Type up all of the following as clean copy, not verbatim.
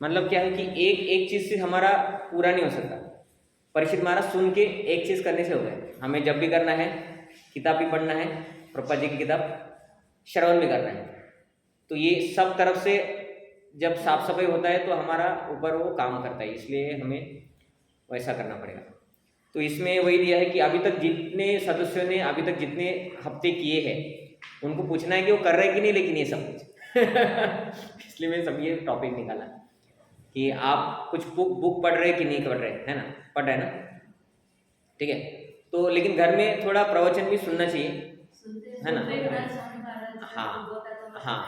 मतलब क्या है कि एक एक चीज़ से हमारा पूरा नहीं हो सकता। परिचित महाराज सुन के एक चीज़ करने से हो गए। हमें जब भी करना है, किताब भी पढ़ना है, प्रभुपाद जी की किताब श्रवण भी करना है। तो ये सब तरफ से जब साफ सफाई होता है तो हमारा ऊपर वो काम करता है, इसलिए हमें वैसा करना पड़ेगा। तो इसमें वही दिया है कि अभी तक जितने सदस्यों ने अभी तक जितने हफ्ते किए हैं उनको पूछना है कि वो कर रहे हैं कि नहीं, लेकिन ये सब कुछ इसलिए मैं सब ये टॉपिक निकाला कि आप कुछ बुक पढ़ रहे कि नहीं पढ़ रहे, है ना? पढ़ रहे हैं ना? ठीक है। तो लेकिन घर में थोड़ा प्रवचन भी सुनना चाहिए, है ना? हाँ हाँ,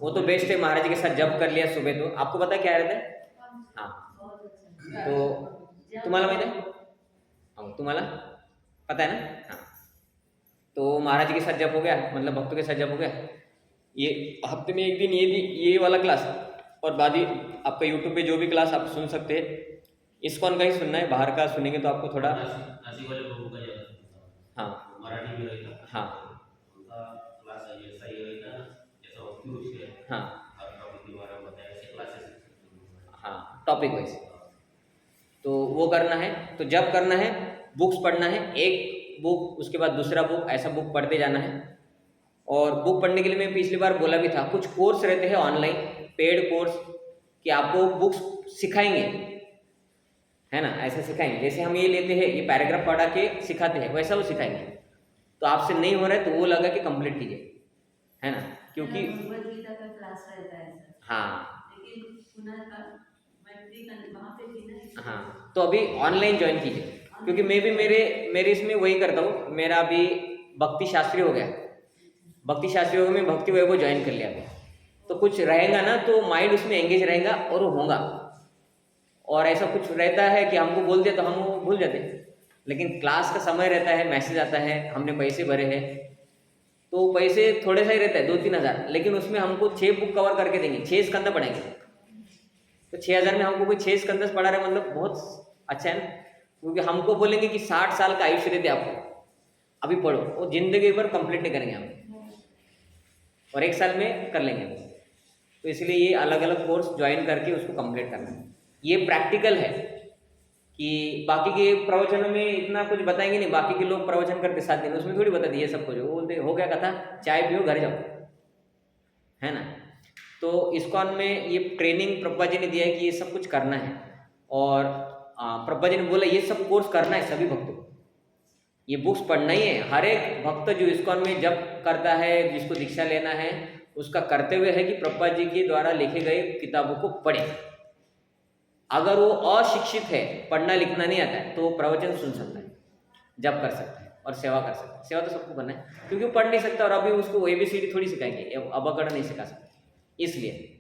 वो तो बेस्ट है। महाराज जी के साथ जब कर लिया सुबह, तो आपको पता है क्या रहता है? हाँ, तो तुम्हाला माहिती आहे? तुम्हाला पता है ना? हाँ, तो महाराज जी के साथ जब हो गया, मतलब भक्तों के साथ जब हो गया, ये हफ्ते में एक दिन ये वाला क्लास, और बाद ही आपका यूट्यूब पे जो भी क्लास आप सुन सकते हैं, इस्कॉन का ही सुनना है। बाहर का सुनेंगे तो आपको थोड़ा नाशिक वाले लोगों का ज़्यादा सुनता हूँ, हाँ मराठी भी रहता है, हाँ उनका क्लास है ऐसा ही रहता है, जैसा भक्ति उसके है, हाँ हर टॉपिक के बारे में बताया, ऐसे क्लासेस हाँ, टॉपिक वाइज। तो वो करना है। तो जब करना है, बुक्स पढ़ना है, एक बुक उसके बाद दूसरा बुक, ऐसा बुक पढ़ते जाना है। और बुक पढ़ने के लिए मैं पिछली बार बोला भी था, कुछ कोर्स रहते हैं ऑनलाइन, पेड कोर्स, कि आपको बुक्स सिखाएंगे, है ना? ऐसा सिखाएंगे जैसे हम ये लेते हैं, ये पैराग्राफ पढ़ा के सिखाते हैं, वैसा वो सिखाएंगे। तो आपसे नहीं हो रहा है तो वो लगा कि कंप्लीट कीजिए, है ना? क्योंकि भगवद गीता का क्लास रहता है सर, हाँ लेकिन सुना था मैं वहाँ पे थी ना। हाँ, तो अभी ऑनलाइन ज्वाइन कीजिए, क्योंकि मैं भी मेरे इसमें वही करता हूँ। मेरा अभी भक्ति शास्त्री हो गया, भक्ति शास्त्री हो गया, मैं भक्ति वैभव ज्वाइन कर लिया अभी। तो कुछ रहेगा ना तो माइंड उसमें एंगेज रहेगा और वो होगा। और ऐसा कुछ रहता है कि हमको बोल दिया तो हम वो भूल जाते हैं, लेकिन क्लास का समय रहता है, मैसेज आता है, हमने पैसे भरे हैं, तो पैसे थोड़े सा ही रहता है, 2-3 हज़ार, लेकिन उसमें हमको 6 बुक कवर करके देंगे, 6 स्कंद पढ़ेंगे। तो 6,000 में हमको कोई 6 स्कंद पढ़ा रहे, मतलब बहुत अच्छा है ना। क्योंकि हमको बोलेंगे कि 60 साल का आयुष्य देते आपको, अभी पढ़ो, वो जिंदगी भर कंप्लीट नहीं करेंगे हम, और 1 साल में कर लेंगे। तो इसलिए ये अलग अलग कोर्स ज्वाइन करके उसको कंप्लीट करना है। ये प्रैक्टिकल है कि बाकी के प्रवचनों में इतना कुछ बताएंगे नहीं। बाकी के लोग प्रवचन करते 7 दिन, उसमें थोड़ी बता दिए सब कुछ। वो बोलते हो गया कथा, चाय पियो घर जाओ, है ना? तो इस्कॉन में ये ट्रेनिंग प्रभुपाद जी ने दिया है कि ये सब कुछ करना है। और प्रभुपाद जी ने बोला ये सब कोर्स करना है सभी भक्तों को, ये बुक्स पढ़ना ही है। हर एक भक्त जो इस्कॉन में जब करता है, जिसको दीक्षा लेना है, उसका कर्तव्य है कि प्रभुपाद जी के द्वारा लिखे गए किताबों को पढ़े। अगर वो अशिक्षित है, पढ़ना लिखना नहीं आता है, तो वो प्रवचन सुन सकता है, जब कर सकता है, और सेवा कर सकता है। सेवा तो सबको करना है, क्योंकि वो पढ़ नहीं सकता, और अभी उसको ABCD थोड़ी सिखाएंगे, अबकड़ नहीं सिखा सकते, इसलिए।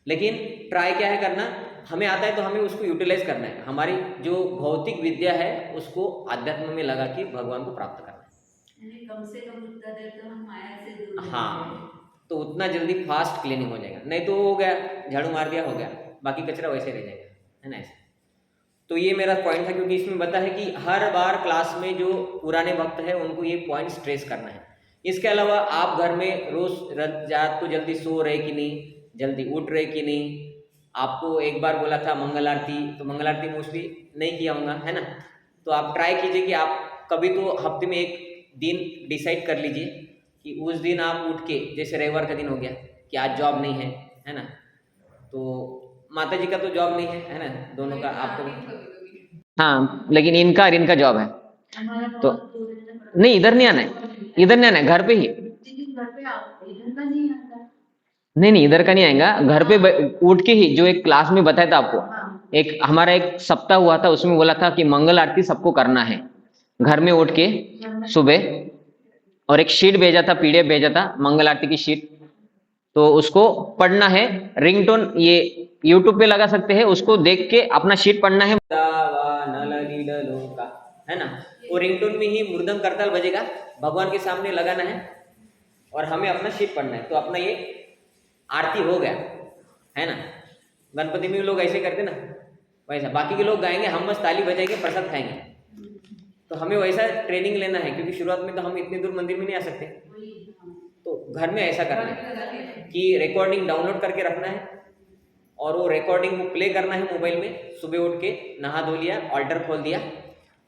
लेकिन ट्राई क्या है करना, हमें आता है तो हमें उसको यूटिलाइज करना है। हमारी जो भौतिक विद्या है उसको आध्यात्म में लगा के भगवान को प्राप्त करना है। कम से कम उतना देर तो हम माया से दूर हाँ, तो उतना जल्दी फास्ट क्लीनिंग हो जाएगा। नहीं तो हो गया, झाड़ू मार दिया, हो गया, बाकी कचरा वैसे रह जाएगा, है ना? ऐसे। तो ये मेरा पॉइंट था, क्योंकि इसमें बता है कि हर बार क्लास में जो पुराने भक्त है उनको ये पॉइंट स्ट्रेस करना है। इसके अलावा आप घर में रोज रात को जल्दी सो रहे कि नहीं, जल्दी उठ रहे कि नहीं। आपको एक बार बोला था मंगल आरती, तो मंगल आरती मोस्टली नहीं किया होगा, है ना? तो आप ट्राई कीजिए कि आप कभी तो हफ्ते में एक दिन डिसाइड कर लीजिए कि उस दिन आप उठ के, जैसे रविवार का दिन हो गया कि आज जॉब नहीं है ना? तो माता जी का तो जॉब नहीं है ना? दोनों का आपको हाँ, लेकिन इनका जॉब है। तो नहीं, इधर नहीं आना है, इधर नहीं आना है, घर पे ही। नहीं नहीं, इधर का नहीं आएगा, घर पे उठ के ही, जो एक क्लास में बताया था आपको, एक हमारा एक सप्ताह हुआ था, उसमें बोला था कि मंगल आरती सबको करना है घर में उठ के सुबह। और एक शीट भेजा था, PDF भेजा था, मंगल आरती की शीट, तो उसको पढ़ना है। रिंगटोन ये यूट्यूब पे लगा सकते हैं, उसको देख के अपना शीट पढ़ना है, है ना? वो रिंगटोन में ही मृदंग करताल बजेगा, भगवान के सामने लगाना है, और हमें अपना शीट पढ़ना है। तो अपना ये आरती हो गया, है ना? गणपति में लोग ऐसे करते ना, वैसा बाकी के लोग गाएंगे, हम बस ताली बजाएंगे, प्रसाद खाएंगे। तो हमें वैसा ट्रेनिंग लेना है, क्योंकि शुरुआत में तो हम इतनी दूर मंदिर में नहीं आ सकते। तो घर में ऐसा करना है कि रिकॉर्डिंग डाउनलोड करके रखना है, और वो रिकॉर्डिंग को प्ले करना है मोबाइल में। सुबह उठ के नहा धो लिया, ऑल्टर खोल दिया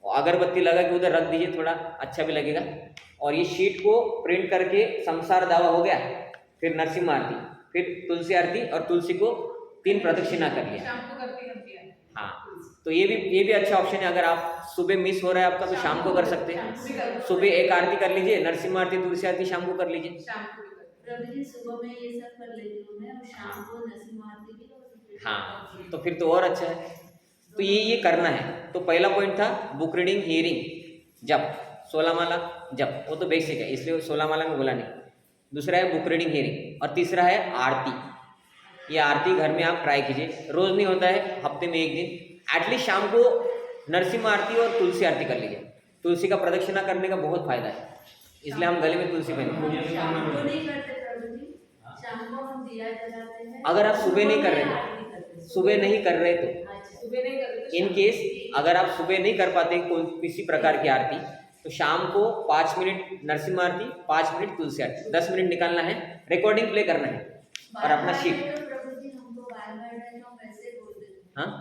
और अगरबत्ती लगा के उधर रख दीजिए, थोड़ा अच्छा भी लगेगा। और ये शीट को प्रिंट करके संसार दावा हो गया, फिर नरसिम्हा आरती, फिर तुलसी आरती और तुलसी को 3 प्रदक्षिणा कर लिया। शाम को करती है। हाँ, तो ये भी अच्छा ऑप्शन है। अगर आप सुबह मिस हो रहा है आपका तो शाम को कर सकते हैं। सुबह एक आरती कर लीजिए, नरसिम्हा आरती तुलसी आरती शाम को कर लीजिए। शाम को भी करती प्रभु जी सुबह में ये सब कर लेती हूँ मैं, और शाम को नरसिम्हा आरती भी और हाँ, तो फिर तो और अच्छा है। तो ये करना है। तो पहला पॉइंट था बुक रीडिंग, हियरिंग, जप, 16 माला जप, वो तो बेसिक है इसलिए 16 माला में बोला नहीं। दूसरा है बुक रीडिंग, हियरिंग, और तीसरा है आरती। ये आरती घर में आप ट्राई कीजिए, रोज नहीं होता है, हफ्ते में 1 दिन एटलीस्ट शाम को नरसिम्हा आरती और तुलसी आरती कर लीजिए। तुलसी का प्रदक्षिणा करने का बहुत फायदा है, इसलिए हम गले में तुलसी पहनते हैं। शाम को नहीं करते प्रभु जी, शाम को हम दिया जलाते हैं। अगर आप सुबह नहीं कर रहे, आरती करते हैं। सुबह नहीं कर रहे तो अच्छा, सुबह नहीं करते तो इन शाम केस अगर आप सुबह नहीं कर पाते कोई किसी प्रकार की आरती, तो शाम को 5 मिनट नरसिम्हा आरती, 5 मिनट तुलसी आरती, 10 मिनट निकालना है, रिकॉर्डिंग प्ले करना है और अपना बार-बार शीट। है तो प्रभु जी हमको बार-बार है तो हम ऐसे बोल देते हैं। हाँ,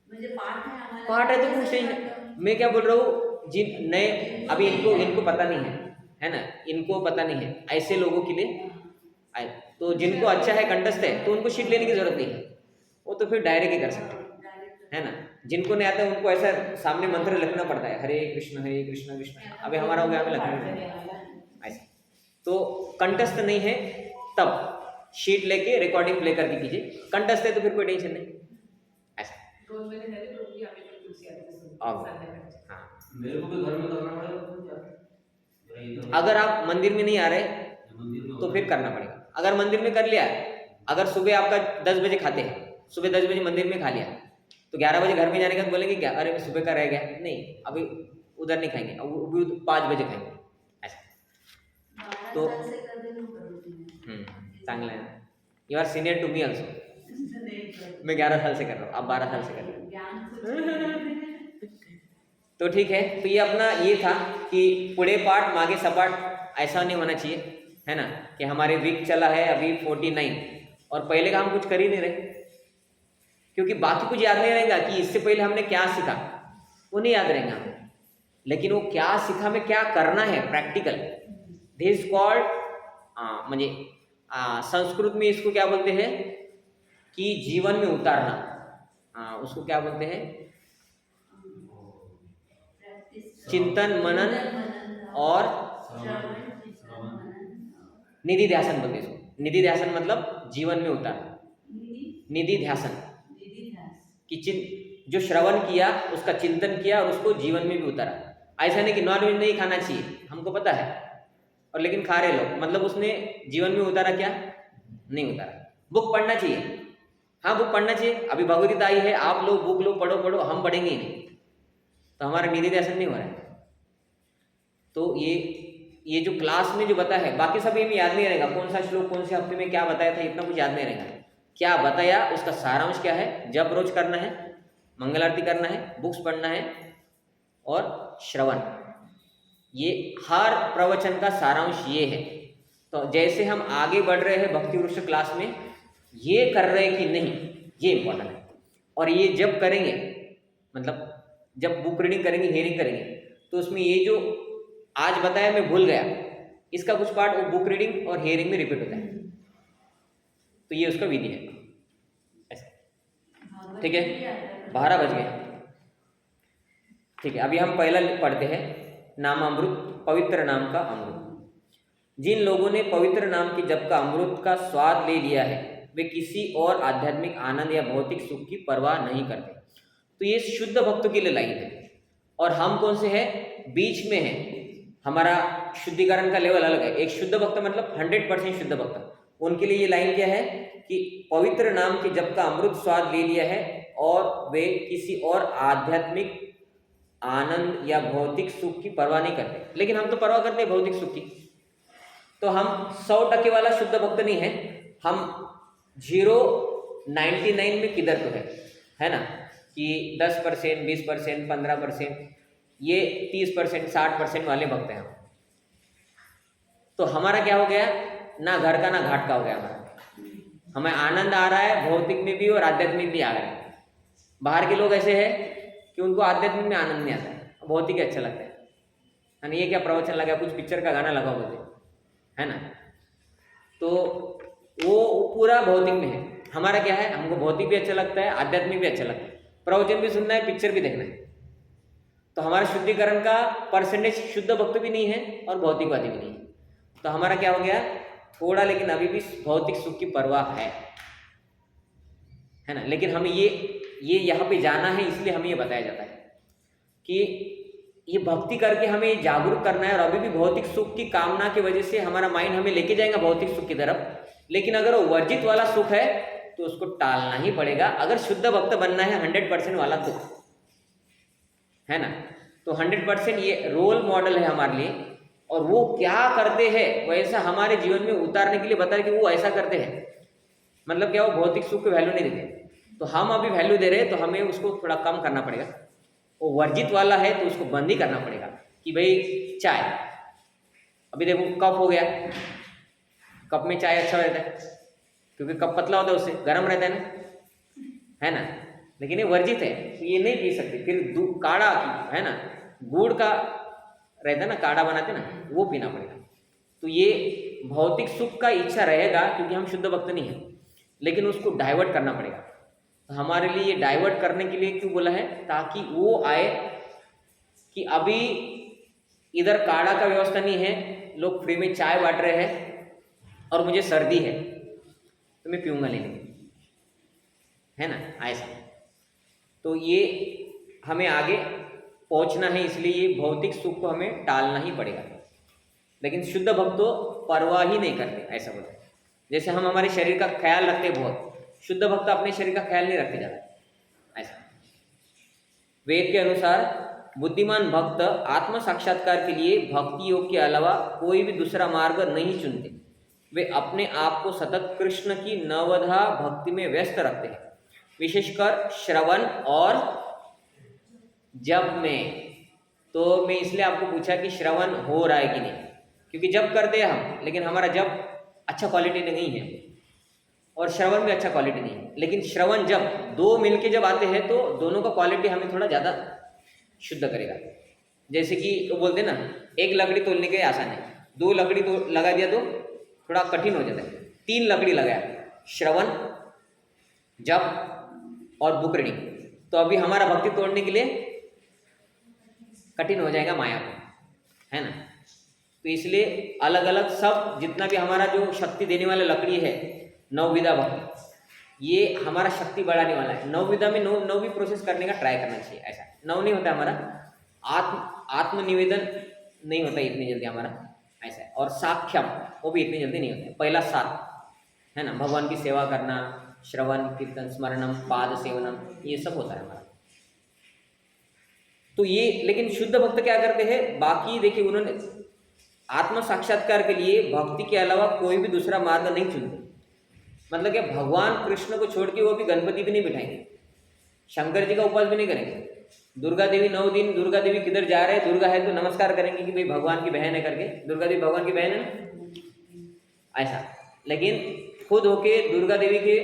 मुझे पाठ है हमारा, पाठ है तो कुछ नहीं है। मैं क्या बोल रहा हूँ, जिन नए अभी इनको पता नहीं है ना, इनको पता नहीं है, ऐसे लोगों के लिए तो जिनको अच्छा है कंठस्थ है तो उनको शीट लेने की जरूरत नहीं है, वो तो फिर डायरेक्ट ही कर सकते हैं, है ना। जिनको नहीं आता उनको ऐसा सामने मंत्र लिखना पड़ता है, हरे कृष्ण कृष्ण, अभी हमारा हो गया, हमें लिखना नहीं ऐसा। तो कंठस्थ नहीं है तब शीट लेके रिकॉर्डिंग प्ले करके कीजिए, कंठस्थ है तो फिर कोई टेंशन नहीं ऐसा। रोज मैंने है तो प्रभु जी आप एक तुलसी आरती सुनो। अब संध्या में। हाँ, मेरे को भी घर में करना पड़ेगा तो क्या? मेरा इधर- अगर आप मंदिर में नहीं आ रहे मंदिर में तो फिर करना पड़ेगा। अगर मंदिर में कर लिया, अगर सुबह आपका 10 बजे खाते हैं, सुबह 10 बजे मंदिर में खा लिया, तो 11 बजे घर में जाने के बाद बोलेंगे क्या, अरे मैं सुबह का रह गया, नहीं अभी उधर नहीं खाएंगे, अभी 5 बजे खाएंगे ऐसा। 12 तो- साल से कर रही हूँ प्रभु जी मैं। चांगला है, you are senior to me also. नहीं प्रभु, मैं 11 साल से कर रहा हूँ, आप 12 साल से कर रहे हो। ज्ञान कुछ तो ठीक है, तो ये अपना ये था कि पुढे पाठ मागे सपाट ऐसा नहीं होना चाहिए, है ना, कि हमारे वीक चला है अभी 49 और पहले का हम कुछ कर ही नहीं रहे, क्योंकि बाकी कुछ याद नहीं रहेगा कि इससे पहले हमने क्या सीखा, वो नहीं याद रहेगा हमें, लेकिन वो क्या सीखा में क्या करना है प्रैक्टिकल, दिस कॉल्ड म्हणजे संस्कृत में इसको क्या बोलते हैं कि जीवन में उतारना, उसको क्या बोलते हैं, प्रैक्टिस, चिंतन मनन और निधि ध्यासन बोलते हैं इसको। निधि ध्यासन मतलब जीवन में उतारना, निधि ध्यासन कि जो श्रवण किया उसका चिंतन किया और उसको जीवन में भी उतारा। ऐसा नहीं कि नॉनवेज नहीं खाना चाहिए, हमको पता है, और लेकिन खा रहे लोग, मतलब उसने जीवन में उतारा क्या, नहीं उतारा। बुक पढ़ना चाहिए, हाँ बुक पढ़ना चाहिए, अभी भगवदगीता आई है, आप लोग बुक लो, पढ़ो, हम पढ़ेंगे ही नहीं, तो हमारा निधि ध्यासन नहीं हो रहा है। तो ये जो क्लास में जो बताया है, बाकी सब ये याद नहीं रहेगा, कौन सा श्लोक कौन से हफ्ते में क्या बताया था, इतना कुछ याद नहीं रहेगा। क्या बताया उसका सारांश क्या है, जब रोज करना है, मंगल आरती करना है, बुक्स पढ़ना है और श्रवण, ये हर प्रवचन का सारांश ये है। तो जैसे हम आगे बढ़ रहे हैं भक्ति वृक्ष क्लास में, ये कर रहे हैं कि नहीं, ये इम्पोर्टेंट है। और ये जब करेंगे, मतलब जब बुक रीडिंग करेंगे, हियरिंग करेंगे, तो उसमें ये जो आज बताया मैं भूल गया, इसका कुछ पार्ट वो बुक रीडिंग और हियरिंग में रिपीट होता है। तो ये उसका विधि है ऐसा, ठीक है। 12 बज गए, ठीक है। अभी हम पहला पढ़ते हैं, नामामृत, पवित्र नाम का अमृत। जिन लोगों ने पवित्र नाम के जप का अमृत का स्वाद ले लिया है, वे किसी और आध्यात्मिक आनंद या भौतिक सुख की परवाह नहीं करते। तो ये शुद्ध भक्तों के लिए लाइन है, और हम कौन से हैं, बीच में हैं, हमारा शुद्धिकरण का लेवल अलग है। एक शुद्ध भक्त मतलब 100% शुद्ध भक्त, उनके लिए ये लाइन क्या है कि पवित्र नाम के जप का अमृत स्वाद ले लिया है और वे किसी और आध्यात्मिक आनंद या भौतिक सुख की परवाह नहीं करते। लेकिन हम तो परवाह करते हैं भौतिक सुख की, तो हम 100% वाला शुद्ध भक्त नहीं है, हम 99 में किधर तो है ना, कि 10%, 20%, 15%, ये 30%, 60% वाले भक्त हैं हम। तो हमारा क्या हो गया, ना घर का ना घाट का हो गया हमें आनंद आ रहा है भौतिक में भी और आध्यात्मिक भी आ रहा है। बाहर के लोग ऐसे हैं कि उनको आध्यात्मिक में आनंद नहीं आता है, भौतिक अच्छा लगता है ना। ये क्या प्रवचन लगा, कुछ पिक्चर का गाना लगा बोलते है ना, तो वो पूरा भौतिक में है। हमारा क्या है, हमको भौतिक भी अच्छा लगता है, आध्यात्मिक भी अच्छा लगता है, प्रवचन भी सुनना है, पिक्चर भी देखना है। तो हमारा शुद्धिकरण का परसेंटेज शुद्ध भक्त भी नहीं है और भौतिकवादी भी नहीं है। तो हमारा क्या हो गया, थोड़ा लेकिन अभी भी भौतिक सुख की परवाह है ना। लेकिन हमें ये यहाँ पे जाना है, इसलिए हमें ये बताया जाता है कि ये भक्ति करके हमें जागरूक करना है। और अभी भी भौतिक सुख की कामना की वजह से हमारा माइंड हमें लेके जाएगा भौतिक सुख की तरफ, लेकिन अगर वो वर्जित वाला सुख है तो उसको टालना ही पड़ेगा, अगर शुद्ध भक्त बनना है 100% वाला तो, है ना। तो 100% ये रोल मॉडल है हमारे लिए, और वो क्या करते हैं वैसा हमारे जीवन में उतारने के लिए बताया कि वो ऐसा करते हैं। मतलब क्या, वो भौतिक सुख को वैल्यू नहीं देते, तो हम अभी वैल्यू दे रहे हैं, तो हमें उसको थोड़ा कम करना पड़ेगा। वो वर्जित वाला है तो उसको बंद ही करना पड़ेगा कि भाई चाय, अभी देखो कप हो गया, कप में चाय अच्छा रहता है क्योंकि कप पतला होता है, उससे गर्म रहता है ना। लेकिन ये वर्जित है तो ये नहीं पी सकते। फिर काढ़ा है ना, गुड़ का रहता है ना, काढ़ा बनाते ना, वो पीना पड़ेगा। तो ये भौतिक सुख का इच्छा रहेगा क्योंकि हम शुद्ध भक्त नहीं है, लेकिन उसको डाइवर्ट करना पड़ेगा। तो हमारे लिए ये डाइवर्ट करने के लिए क्यों बोला है, ताकि वो आए कि अभी इधर काढ़ा का व्यवस्था नहीं है, लोग फ्री में चाय बांट रहे हैं और मुझे सर्दी है तो मैं पीऊँगा नहीं, है ना, ऐसा। तो ये हमें आगे पहुंचना है, इसलिए ये भौतिक सुख को हमें टालना ही पड़ेगा। लेकिन शुद्ध भक्त तो परवाह ही नहीं करते, ऐसा बोलते हैं। जैसे हम हमारे शरीर का ख्याल रखते बहुत, शुद्ध भक्त अपने शरीर का ख्याल नहीं रखते ज़्यादा, ऐसा। वेद के अनुसार बुद्धिमान भक्त आत्म साक्षात्कार के लिए भक्ति योग के अलावा कोई भी दूसरा मार्ग नहीं चुनते। वे अपने आप को सतत कृष्ण की नवधा भक्ति में व्यस्त रखते हैं, विशेषकर श्रवण और जप में। तो मैं इसलिए आपको पूछा कि श्रवण हो रहा है कि नहीं, क्योंकि जप करते हैं हम, लेकिन हमारा जप अच्छा क्वालिटी नहीं है और श्रवण भी अच्छा क्वालिटी नहीं है। लेकिन श्रवण जप दो मिलके जब आते हैं तो दोनों का क्वालिटी हमें थोड़ा ज़्यादा शुद्ध करेगा। जैसे कि वो बोलते हैं ना, एक लकड़ी तोड़ने के लिए आसान है, दो लकड़ी तो लगा दिया तो थोड़ा कठिन हो जाता है, तीन लकड़ी लगाया, श्रवण, जप और बुक रीडिंग, तो अभी हमारा भक्ति तोड़ने के लिए कठिन हो जाएगा माया को, है ना। तो इसलिए अलग अलग सब जितना भी हमारा जो शक्ति देने वाला लकड़ी है, नवविधा भक्ति, ये हमारा शक्ति बढ़ाने वाला है। नवविधा में नौ भी प्रोसेस करने का ट्राई करना चाहिए। ऐसा नौ नहीं होता हमारा, आत्मनिवेदन नहीं होता इतनी जल्दी हमारा, ऐसा है। और साख्यम वो भी इतनी जल्दी नहीं होता है, पहला 7 है ना, भगवान की सेवा करना, श्रवण कीर्तन स्मरणम पाद सेवनम, ये सब होता है हमारा। तो ये, लेकिन शुद्ध भक्त क्या करते हैं, बाकी देखिए उन्होंने आत्म साक्षात्कार के लिए भक्ति के अलावा कोई भी दूसरा मार्ग नहीं चुनते। मतलब कि भगवान कृष्ण को छोड़ के वो भी गणपति भी नहीं बिठाएंगे, शंकर जी का उपवास भी नहीं करेंगे, दुर्गा देवी 9 दिन, दुर्गा देवी किधर जा रहे हैं, दुर्गा है तो नमस्कार करेंगे कि भाई भगवान की बहन है करके, दुर्गा देवी भगवान की बहन है ना, ऐसा। लेकिन खुद होके दुर्गा देवी के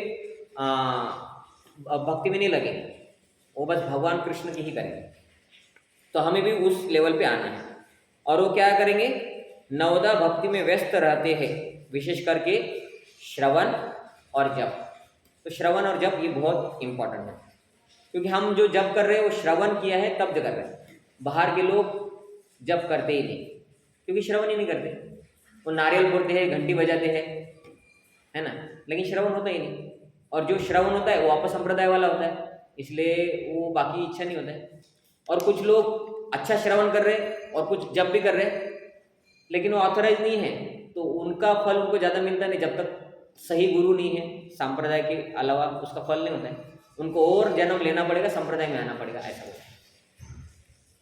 भक्ति में नहीं लगे, वो बस भगवान कृष्ण की ही करेंगे। तो हमें भी उस लेवल पे आना है। और वो क्या करेंगे, नवदा भक्ति में व्यस्त रहते हैं, विशेष करके श्रवण और जप। तो श्रवण और जप ये बहुत इंपॉर्टेंट है, क्योंकि हम जो जप कर रहे हैं वो श्रवण किया है तब जप कर रहे हैं। बाहर के लोग जप करते ही नहीं, क्योंकि श्रवण ही नहीं करते, वो नारियल फोड़ते हैं, घंटी बजाते हैं, है ना, लेकिन श्रवण होता ही नहीं। और जो श्रवण होता है वो आपस संप्रदाय वाला होता है, इसलिए वो बाकी इच्छा नहीं होता है। और कुछ लोग अच्छा श्रवण कर रहे हैं और कुछ जप भी कर रहे हैं, लेकिन वो ऑथराइज नहीं है, तो उनका फल उनको ज़्यादा मिलता नहीं जब तक सही गुरु नहीं है। संप्रदाय के अलावा उसका फल नहीं होता है, उनको और जन्म लेना पड़ेगा, संप्रदाय में आना पड़ेगा, ऐसा होता है।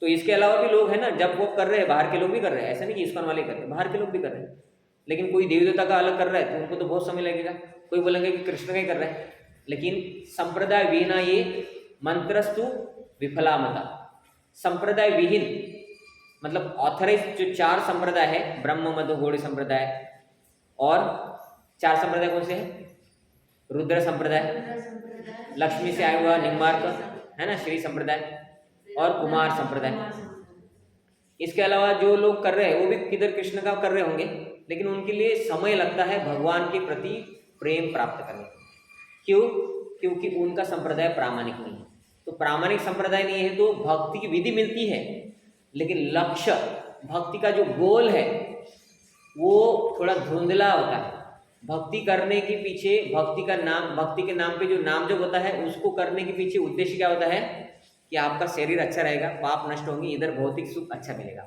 तो इसके अलावा भी लोग हैं ना, जब वो कर रहे हैं, बाहर के लोग भी कर रहे हैं, ऐसा नहीं कि इस्कॉन वाले कर रहे हैं, बाहर के लोग भी कर रहे हैं। लेकिन कोई देवी देवता का अलग कर रहा है तो उनको तो बहुत समय लगेगा, कोई बोलेंगे कि कृष्ण का ही कर रहा है। लेकिन संप्रदाय विहीन ये मंत्रस्तु विफलामता, संप्रदाय विहीन मतलब ऑथराइज जो 4 संप्रदाय है, ब्रह्म मध्य गौड़ी संप्रदाय, और 4 संप्रदाय कौन से हैं, रुद्र संप्रदाय, रुद्र संप्रदाय, लक्ष्मी से आया हुआ निम्बार्क है ना, श्री संप्रदाय, और कुमार संप्रदाय। इसके अलावा जो लोग कर रहे हैं वो भी किधर कृष्ण का कर रहे होंगे, लेकिन उनके लिए समय लगता है भगवान के प्रति प्रेम प्राप्त करने में। क्यों? क्योंकि उनका संप्रदाय प्रामाणिक नहीं है। तो प्रामाणिक संप्रदाय नहीं है तो भक्ति की विधि मिलती है, लेकिन लक्ष्य, भक्ति का जो गोल है वो थोड़ा धुंधला होता है। भक्ति करने के पीछे, भक्ति का नाम, भक्ति के नाम पे जो नाम जप होता है उसको करने के पीछे उद्देश्य क्या होता है कि आपका शरीर अच्छा रहेगा, पाप नष्ट होंगे, इधर भौतिक सुख अच्छा मिलेगा।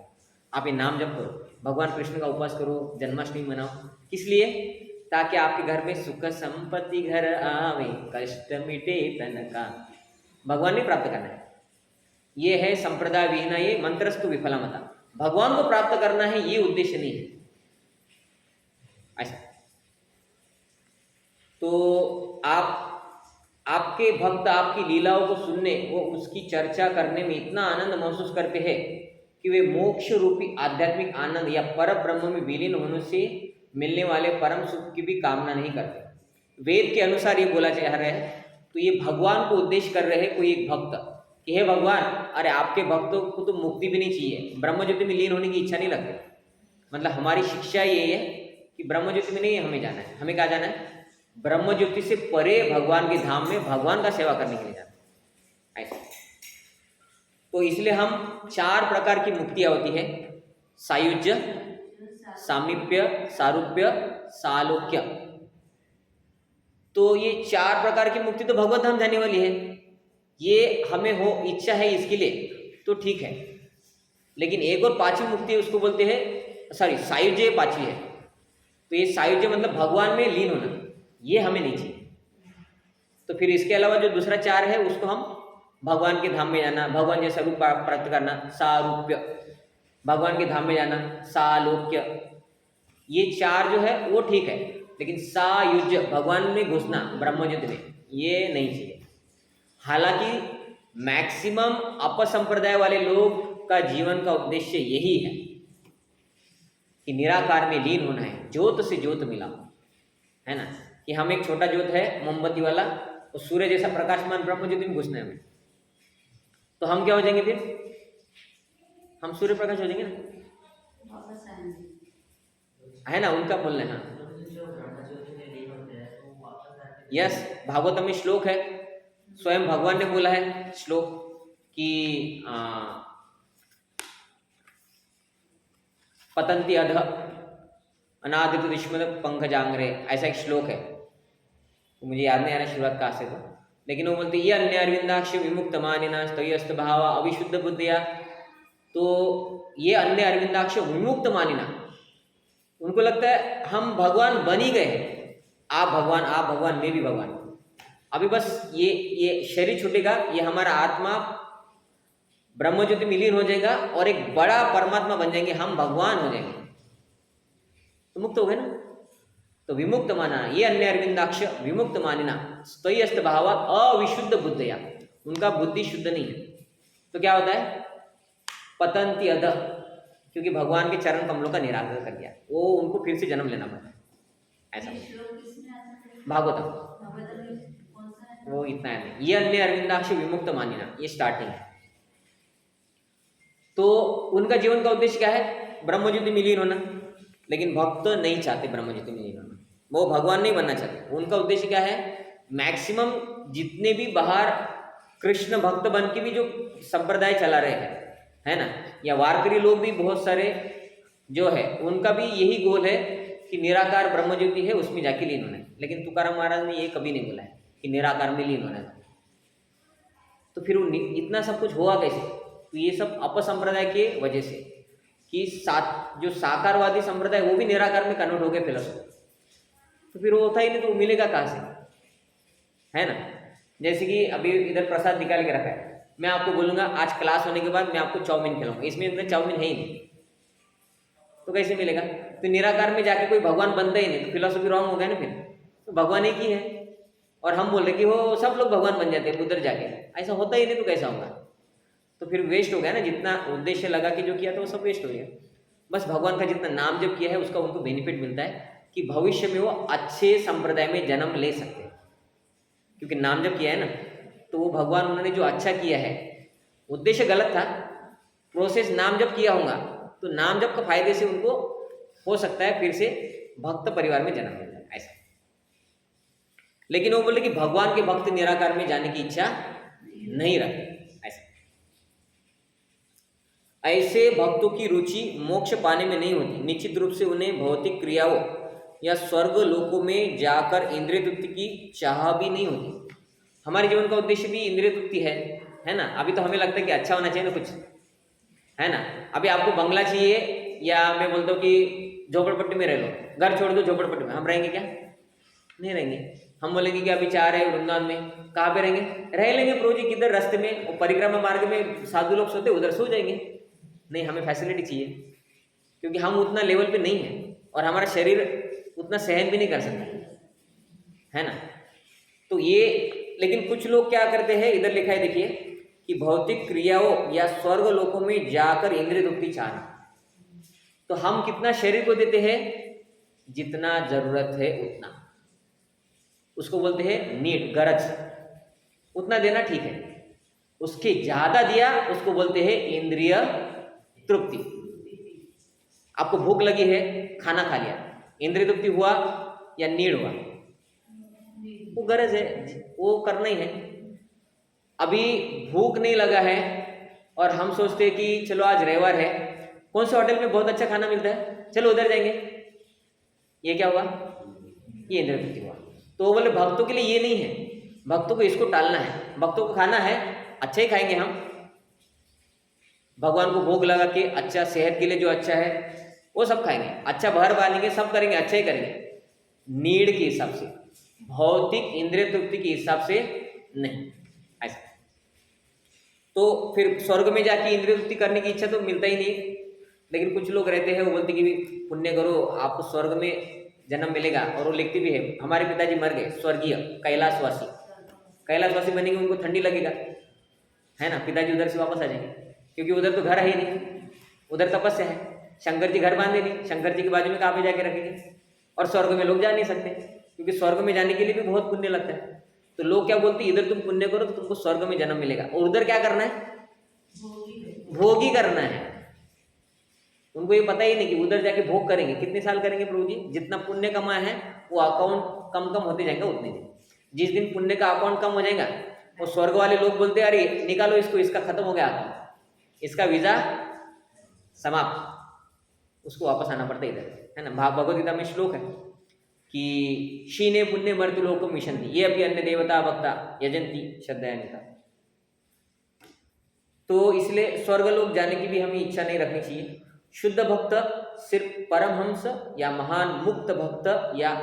आप ये नाम जप करो, भगवान कृष्ण का उपास करो, जन्माष्टमी मनाओ। किस लिए? ताकि आपके घर में सुख संपत्ति घर आवे, कष्ट मिटे तन का। भगवान ने प्राप्त करना है, ये है संप्रदाय विहीना, ये मंत्रस्तु विफलमता। भगवान को प्राप्त करना है, ये उद्देश्य नहीं है ऐसा। तो आपके भक्त आपकी लीलाओं को सुनने, वो उसकी चर्चा करने में इतना आनंद महसूस करते हैं कि वे मोक्ष रूपी आध्यात्मिक आनंद या पर ब्रह्म में विलीन होने से मिलने वाले परम सुख की भी कामना नहीं करते। वेद के अनुसार ये बोला जा रहा है, तो ये भगवान को उद्देश्य कर रहे हैं कोई एक भक्त कि हे भगवान, अरे आपके भक्तों को तो मुक्ति भी नहीं चाहिए, ब्रह्म ज्योति में लीन होने की इच्छा नहीं लगती। मतलब हमारी शिक्षा ये है कि ब्रह्म ज्योति में नहीं हमें जाना है। हमें कहाँ जाना है? ब्रह्म ज्योति से परे भगवान के धाम में भगवान का सेवा करने के लिए जाना है ऐसा। तो इसलिए हम 4 प्रकार की मुक्तियां होती है, सायुज्य, सामीप्य, सारूप्य, सालोक्य। तो ये 4 प्रकार की मुक्ति तो भगवत धाम जाने वाली है, ये हमें हो इच्छा है इसके लिए तो ठीक है। लेकिन एक और 5वीं मुक्ति है, उसको बोलते हैं, सॉरी सायुज्य 5वीं है। तो ये सायुज्य मतलब भगवान में लीन होना, ये हमें नहीं चाहिए। तो फिर इसके अलावा जो दूसरा 4 है उसको हम भगवान के धाम में जाना, भगवान जैसा रूप प्राप्त करना, सारूप्य, भगवान के धाम में जाना, सालोक्य, ये 4 जो है वो ठीक है। लेकिन सायुज्य, भगवान में घुसना ब्रह्मज्योति में, ये नहीं चाहिए। हालांकि मैक्सिमम अपसंप्रदाय वाले लोग का जीवन का उद्देश्य यही है कि निराकार में लीन होना है, ज्योत से ज्योत मिला, है ना। कि हम एक छोटा ज्योत है मोमबत्ती वाला, और सूर्य जैसा प्रकाशमान ब्रह्म ज्योति में घुसना है हमें, तो हम क्या हो जाएंगे? फिर हम सूर्य प्रकाश हो जाएंगे ना, वापस आएंगे, है ना, उनका बोलना है। हाँ यस, भागवत में श्लोक है, स्वयं भगवान ने बोला है श्लोक कि पतंती अध अनादित दुश्मन पंकजांग्रे, ऐसा एक श्लोक है, तो मुझे याद नहीं आ रहा शुरुआत कहाँ से, तो लेकिन वो बोलते ये अन्य अरविंदाक्ष विमुक्त मानिना स्तयस्त भावा अविशुद्ध बुद्धिया। तो ये अन्य अरविंदाक्ष विमुक्त मानिना, उनको लगता है हम भगवान बन ही गए, आप भगवान, मैं भी भगवान। अभी बस ये शरीर छूटेगा, ये हमारा आत्मा ब्रह्म ज्योति में लीन हो जाएगा और एक बड़ा परमात्मा बन जाएंगे, हम भगवान हो जाएंगे, तो मुक्त हो गए ना। तो विमुक्त माना, ये अन्य अरविंदाक्ष विमुक्त मानिना स्तयस्त भावा अविशुद्ध बुद्धया, उनका बुद्धि शुद्ध नहीं है। तो क्या होता है? पतंती अध, क्योंकि भगवान के चरण कमलों का निरादर कर दिया, वो उनको फिर से जन्म लेना पड़ता है ऐसा। भागवतम, कौन सा है? वो इतना है। ये अन्य अरविंदाक्ष विमुक्त मानिना, ये स्टार्टिंग है। तो उनका जीवन का उद्देश्य क्या है? ब्रह्मज्योति में लीन होना। लेकिन भक्त नहीं चाहते ब्रह्मज्योति में लीन होना, वो भगवान नहीं बनना चाहते। उनका उद्देश्य क्या है? मैक्सिमम जितने भी बाहर कृष्ण भक्त बन के भी जो संप्रदाय चला रहे हैं, है ना, या वारकरी लोग भी बहुत सारे जो है, उनका भी यही गोल है कि निराकार ब्रह्मज्योति है उसमें जाके लीन होना है। लेकिन तुकाराम महाराज ने ये कभी नहीं बोला है कि निराकार में लीन होना है। तो फिर इतना सब कुछ हुआ कैसे? तो ये सब अपसंप्रदाय के वजह से, कि जो साकारवादी संप्रदाय वो भी निराकार में कन्वर्ट हो गए फिलोसफी। तो फिर वो होता ही नहीं, तो वो मिलेगा कहाँ से, है ना। जैसे कि अभी इधर प्रसाद निकाल के रखा है, मैं आपको बोलूँगा आज क्लास होने के बाद मैं आपको चाउमीन खिलाऊंगा, इसमें इतना चाउमीन है ही नहीं, तो कैसे मिलेगा? तो निराकार में जाके कोई भगवान बनता ही नहीं, तो फिलोसफी रॉन्ग हो गया ना। फिर तो भगवान एक ही है और हम बोल रहे कि वो सब लोग भगवान बन जाते हैं उधर जाके, ऐसा होता ही नहीं, तो कैसा होगा? तो फिर वेस्ट हो गया ना, जितना उद्देश्य लगा के जो किया था वो सब वेस्ट हो गया। बस भगवान का जितना नाम जब किया है उसका उनको बेनिफिट मिलता है कि भविष्य में वो अच्छे संप्रदाय में जन्म ले सकते हैं। क्योंकि नाम जप किया है ना, तो वो भगवान उन्होंने जो अच्छा किया है, उद्देश्य गलत था, प्रोसेस नाम जप किया होगा तो नाम जप का फायदे से उनको हो सकता है फिर से भक्त परिवार में जन्म मिल जाए ऐसा। लेकिन वो बोले कि भगवान के भक्त निराकार में जाने की इच्छा नहीं रखते ऐसा। ऐसे भक्तों की रुचि मोक्ष पाने में नहीं होती, निश्चित रूप से उन्हें भौतिक क्रियाओं या स्वर्ग लोकों में जाकर इंद्रिय तृप्ति की चाह भी नहीं होती। हमारे जीवन का उद्देश्य भी इंद्रिय तृप्ति है ना। अभी तो हमें लगता है कि अच्छा होना चाहिए ना कुछ, है ना। अभी आपको बंगला चाहिए या मैं बोलता हूँ कि झोपड़पट्टी में रह लो, घर छोड़ दो झोपड़पट्टी में, हम रहेंगे क्या? नहीं रहेंगे। हम बोलेंगे कि अभी चाह रहे वृंदावन में, कहाँ पे रहेंगे? रह लेंगे प्रभु जी, किधर रास्ते में वो परिक्रमा मार्ग में साधु लोग सोते उधर सो जाएंगे। नहीं, हमें फैसिलिटी चाहिए क्योंकि हम उतना लेवल पे नहीं है और हमारा शरीर उतना सहन भी नहीं कर सकता, है ना। तो ये, लेकिन कुछ लोग क्या करते हैं, इधर लिखा है देखिए कि भौतिक क्रियाओं या स्वर्ग लोकों में जाकर इंद्रिय तृप्ति चाहना। तो हम कितना शरीर को देते हैं? जितना जरूरत है उतना, उसको बोलते हैं नीड, गरज, उतना देना ठीक है। उसके ज्यादा दिया उसको बोलते हैं इंद्रिय तृप्ति। आपको भूख लगी है, खाना खा लिया, इंद्रिय तृप्ति हुआ या नीड हुआ? वो गरज है, वो करना ही है। अभी भूख नहीं लगा है और हम सोचते हैं कि चलो आज रविवार है, कौन से होटल में बहुत अच्छा खाना मिलता है, चलो उधर जाएंगे। ये क्या हुआ? ये इंद्रिय तृप्ति हुआ। तो बोले भक्तों के लिए ये नहीं है, भक्तों को इसको टालना है। भक्तों को खाना है, अच्छा ही खाएंगे हम, भगवान को भोग लगा के अच्छा, सेहत के लिए जो अच्छा है वो सब खाएंगे, अच्छा भर बांधेंगे, सब करेंगे, अच्छा ही करेंगे, नीड के हिसाब से, भौतिक इंद्रिय तृप्ति के हिसाब से नहीं ऐसा। तो फिर स्वर्ग में जाके इंद्रिय तृप्ति करने की इच्छा तो मिलता ही नहीं। लेकिन कुछ लोग रहते हैं, वो बोलते कि पुण्य करो आपको स्वर्ग में जन्म मिलेगा, और वो लिखते भी है। हमारे पिताजी मर गए, स्वर्गीय कैलाशवासी, कैलाशवासी बनेंगे, उनको ठंडी लगेगा, है ना। पिताजी उधर से वापस आ जाएंगे क्योंकि उधर तो घर है ही नहीं, उधर तपस्या है। शंकर जी घर बांधे नहीं, शंकर जी के बाजू में कहाँ पे जाके रखेंगे? और स्वर्ग में लोग जा नहीं सकते क्योंकि स्वर्ग में जाने के लिए भी बहुत पुण्य लगता है। तो लोग क्या बोलते हैं, इधर तुम पुण्य करो तो तुमको स्वर्ग में जन्म मिलेगा, और उधर क्या करना है? भोग ही करना है। उनको ये पता ही नहीं कि उधर जाके भोग करेंगे। कितने साल करेंगे प्रभु जी? जितना पुण्य कमाया है वो अकाउंट कम कम होते जाएगा उतने दिन। जिस दिन पुण्य का अकाउंट कम हो जाएगा, वो स्वर्ग वाले लोग बोलते हैं अरे निकालो इसको, इसका खत्म हो गया अकाउंट, इसका वीजा समाप्त, उसको वापस आना पड़ता है इधर, है ना। भगवद गीता में श्लोक है कि शीने पुण्य मर्तु लोको मिशंति ये अभी अन्य देवता भक्ता यजंती श्रद्धयान्विता। तो इसलिए स्वर्ग लोग जाने की भी हमें इच्छा नहीं रखनी चाहिए। शुद्ध भक्त सिर्फ परमहंस या महान मुक्त भक्त या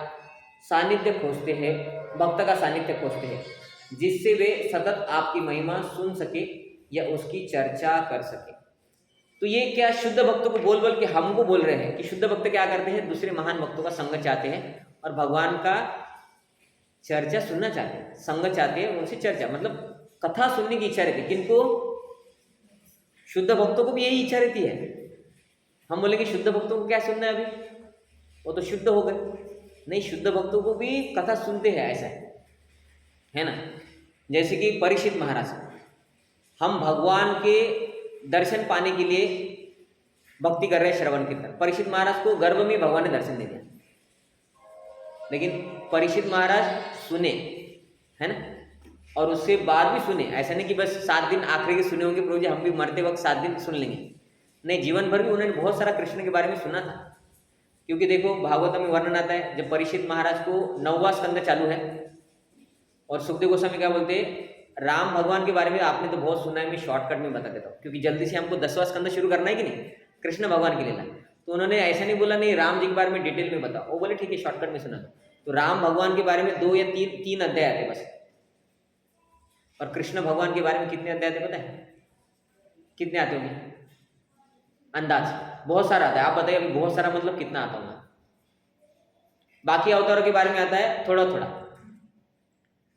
सानिध्य खोजते हैं, भक्त का सानिध्य खोजते हैं, जिससे वे सतत आपकी महिमा सुन सके या उसकी चर्चा कर सके। तो ये क्या शुद्ध भक्तों को बोल बोल के हमको बोल रहे हैं कि शुद्ध भक्त क्या करते हैं? दूसरे महान भक्तों का संग चाहते हैं और भगवान का चर्चा सुनना चाहते हैं, संग चाहते हैं, उनसे चर्चा मतलब कथा सुनने की इच्छा रहती है। किनको? शुद्ध भक्तों को भी यही इच्छा रहती है। हम बोलेंगे शुद्ध भक्तों को क्या सुनना है, अभी वो तो शुद्ध हो गए। नहीं, शुद्ध भक्तों को भी कथा सुनते हैं, ऐसा है ना। जैसे कि परीक्षित महाराज, हम भगवान के दर्शन पाने के लिए भक्ति कर रहे हैं, श्रवण कीर्तन। परीक्षित महाराज को गर्भ में भगवान ने दर्शन दे दिया, लेकिन परीक्षित महाराज सुने, है ना, और उससे बाद भी सुने। ऐसा नहीं कि बस 7 दिन आखिरी के सुने होंगे प्रभु जी, हम भी मरते वक्त 7 दिन सुन लेंगे। नहीं, जीवन भर भी उन्होंने बहुत सारा कृष्ण के बारे में सुना था। क्योंकि देखो भागवत में वर्णन आता है, जब परीक्षित महाराज को 9वां स्कंद चालू है और सुखदेव गोस्वामी क्या बोलते हैं, राम भगवान के बारे में आपने तो बहुत सुना है, मैं शॉर्टकट में बता देता हूँ क्योंकि जल्दी से हमको 10वां स्कंद शुरू करना है कि नहीं, कृष्ण भगवान की लीला। तो उन्होंने ऐसा नहीं बोला नहीं राम जी के बारे में डिटेल में बताओ, वो बोले ठीक है शॉर्टकट में सुना दो। तो राम भगवान के बारे में 2 या 3 अध्याय आते बस। और कृष्ण भगवान के बारे में कितने अध्याय आते पता है? कितने आते होंगे? अंदाज बहुत सारा आता है। आप बताइए अभी बहुत सारा मतलब कितना आता होगा? बाकी अवतारों के बारे में आता है थोड़ा थोड़ा।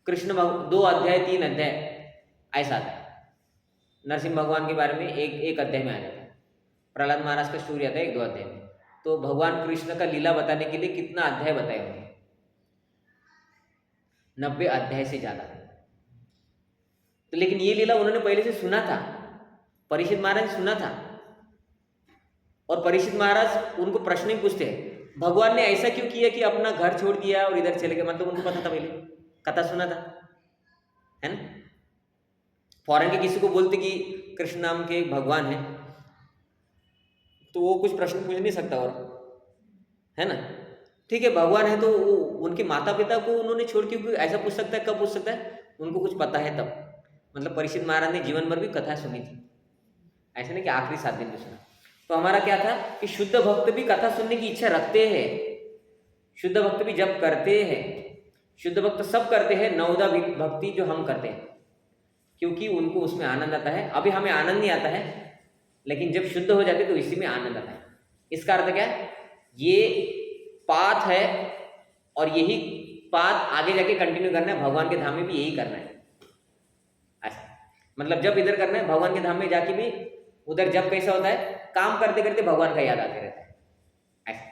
कृष्ण 2 अध्याय 3 अध्याय ऐसा आता है। नरसिंह भगवान के बारे में एक अध्याय में आ जाता है। प्रहलाद महाराज का स्टोरी आता है 1-2 अध्याय में। तो भगवान कृष्ण का लीला बताने के लिए कितना अध्याय बताए होंगे। 90 अध्याय से ज़्यादा। तो लेकिन ये लीला उन्होंने पहले से सुना था, परीक्षित महाराज ने सुना था, और परीक्षित महाराज उनको प्रश्न ही पूछते हैं, भगवान ने ऐसा क्यों किया कि अपना घर छोड़ दिया और इधर चले गए? मतलब उनको पता था, पहले कथा सुना था, है ना। फॉरेन के किसी को बोलते कि कृष्ण नाम के भगवान है, तो वो कुछ प्रश्न पूछ नहीं सकता, और है ना, ठीक है भगवान है, तो उनके माता पिता को उन्होंने छोड़ के ऐसा पूछ सकता है? कब पूछ सकता है? उनको कुछ पता है तब। मतलब परीक्षित महाराज ने जीवन भर भी कथा सुनी थी, ऐसा नहीं कि आखिरी 7 दिन में सुना। तो हमारा क्या था कि शुद्ध भक्त भी कथा सुनने की इच्छा रखते हैं, शुद्ध भक्त भी जब करते हैं, शुद्ध भक्त सब करते हैं, नवदा भक्ति जो हम करते हैं, क्योंकि उनको उसमें आनंद आता है। अभी हमें आनंद नहीं आता है, लेकिन जब शुद्ध हो जाते तो इसी में आनंद आता है। इसका अर्थ क्या है? ये पाथ है, और यही पाथ आगे जाके कंटिन्यू करना है, भगवान के धाम में भी यही करना है। ऐसा मतलब जब इधर करना है, भगवान के धाम में जाके भी उधर जब कैसा होता है, काम करते करते भगवान का याद आते रहता है। ऐसा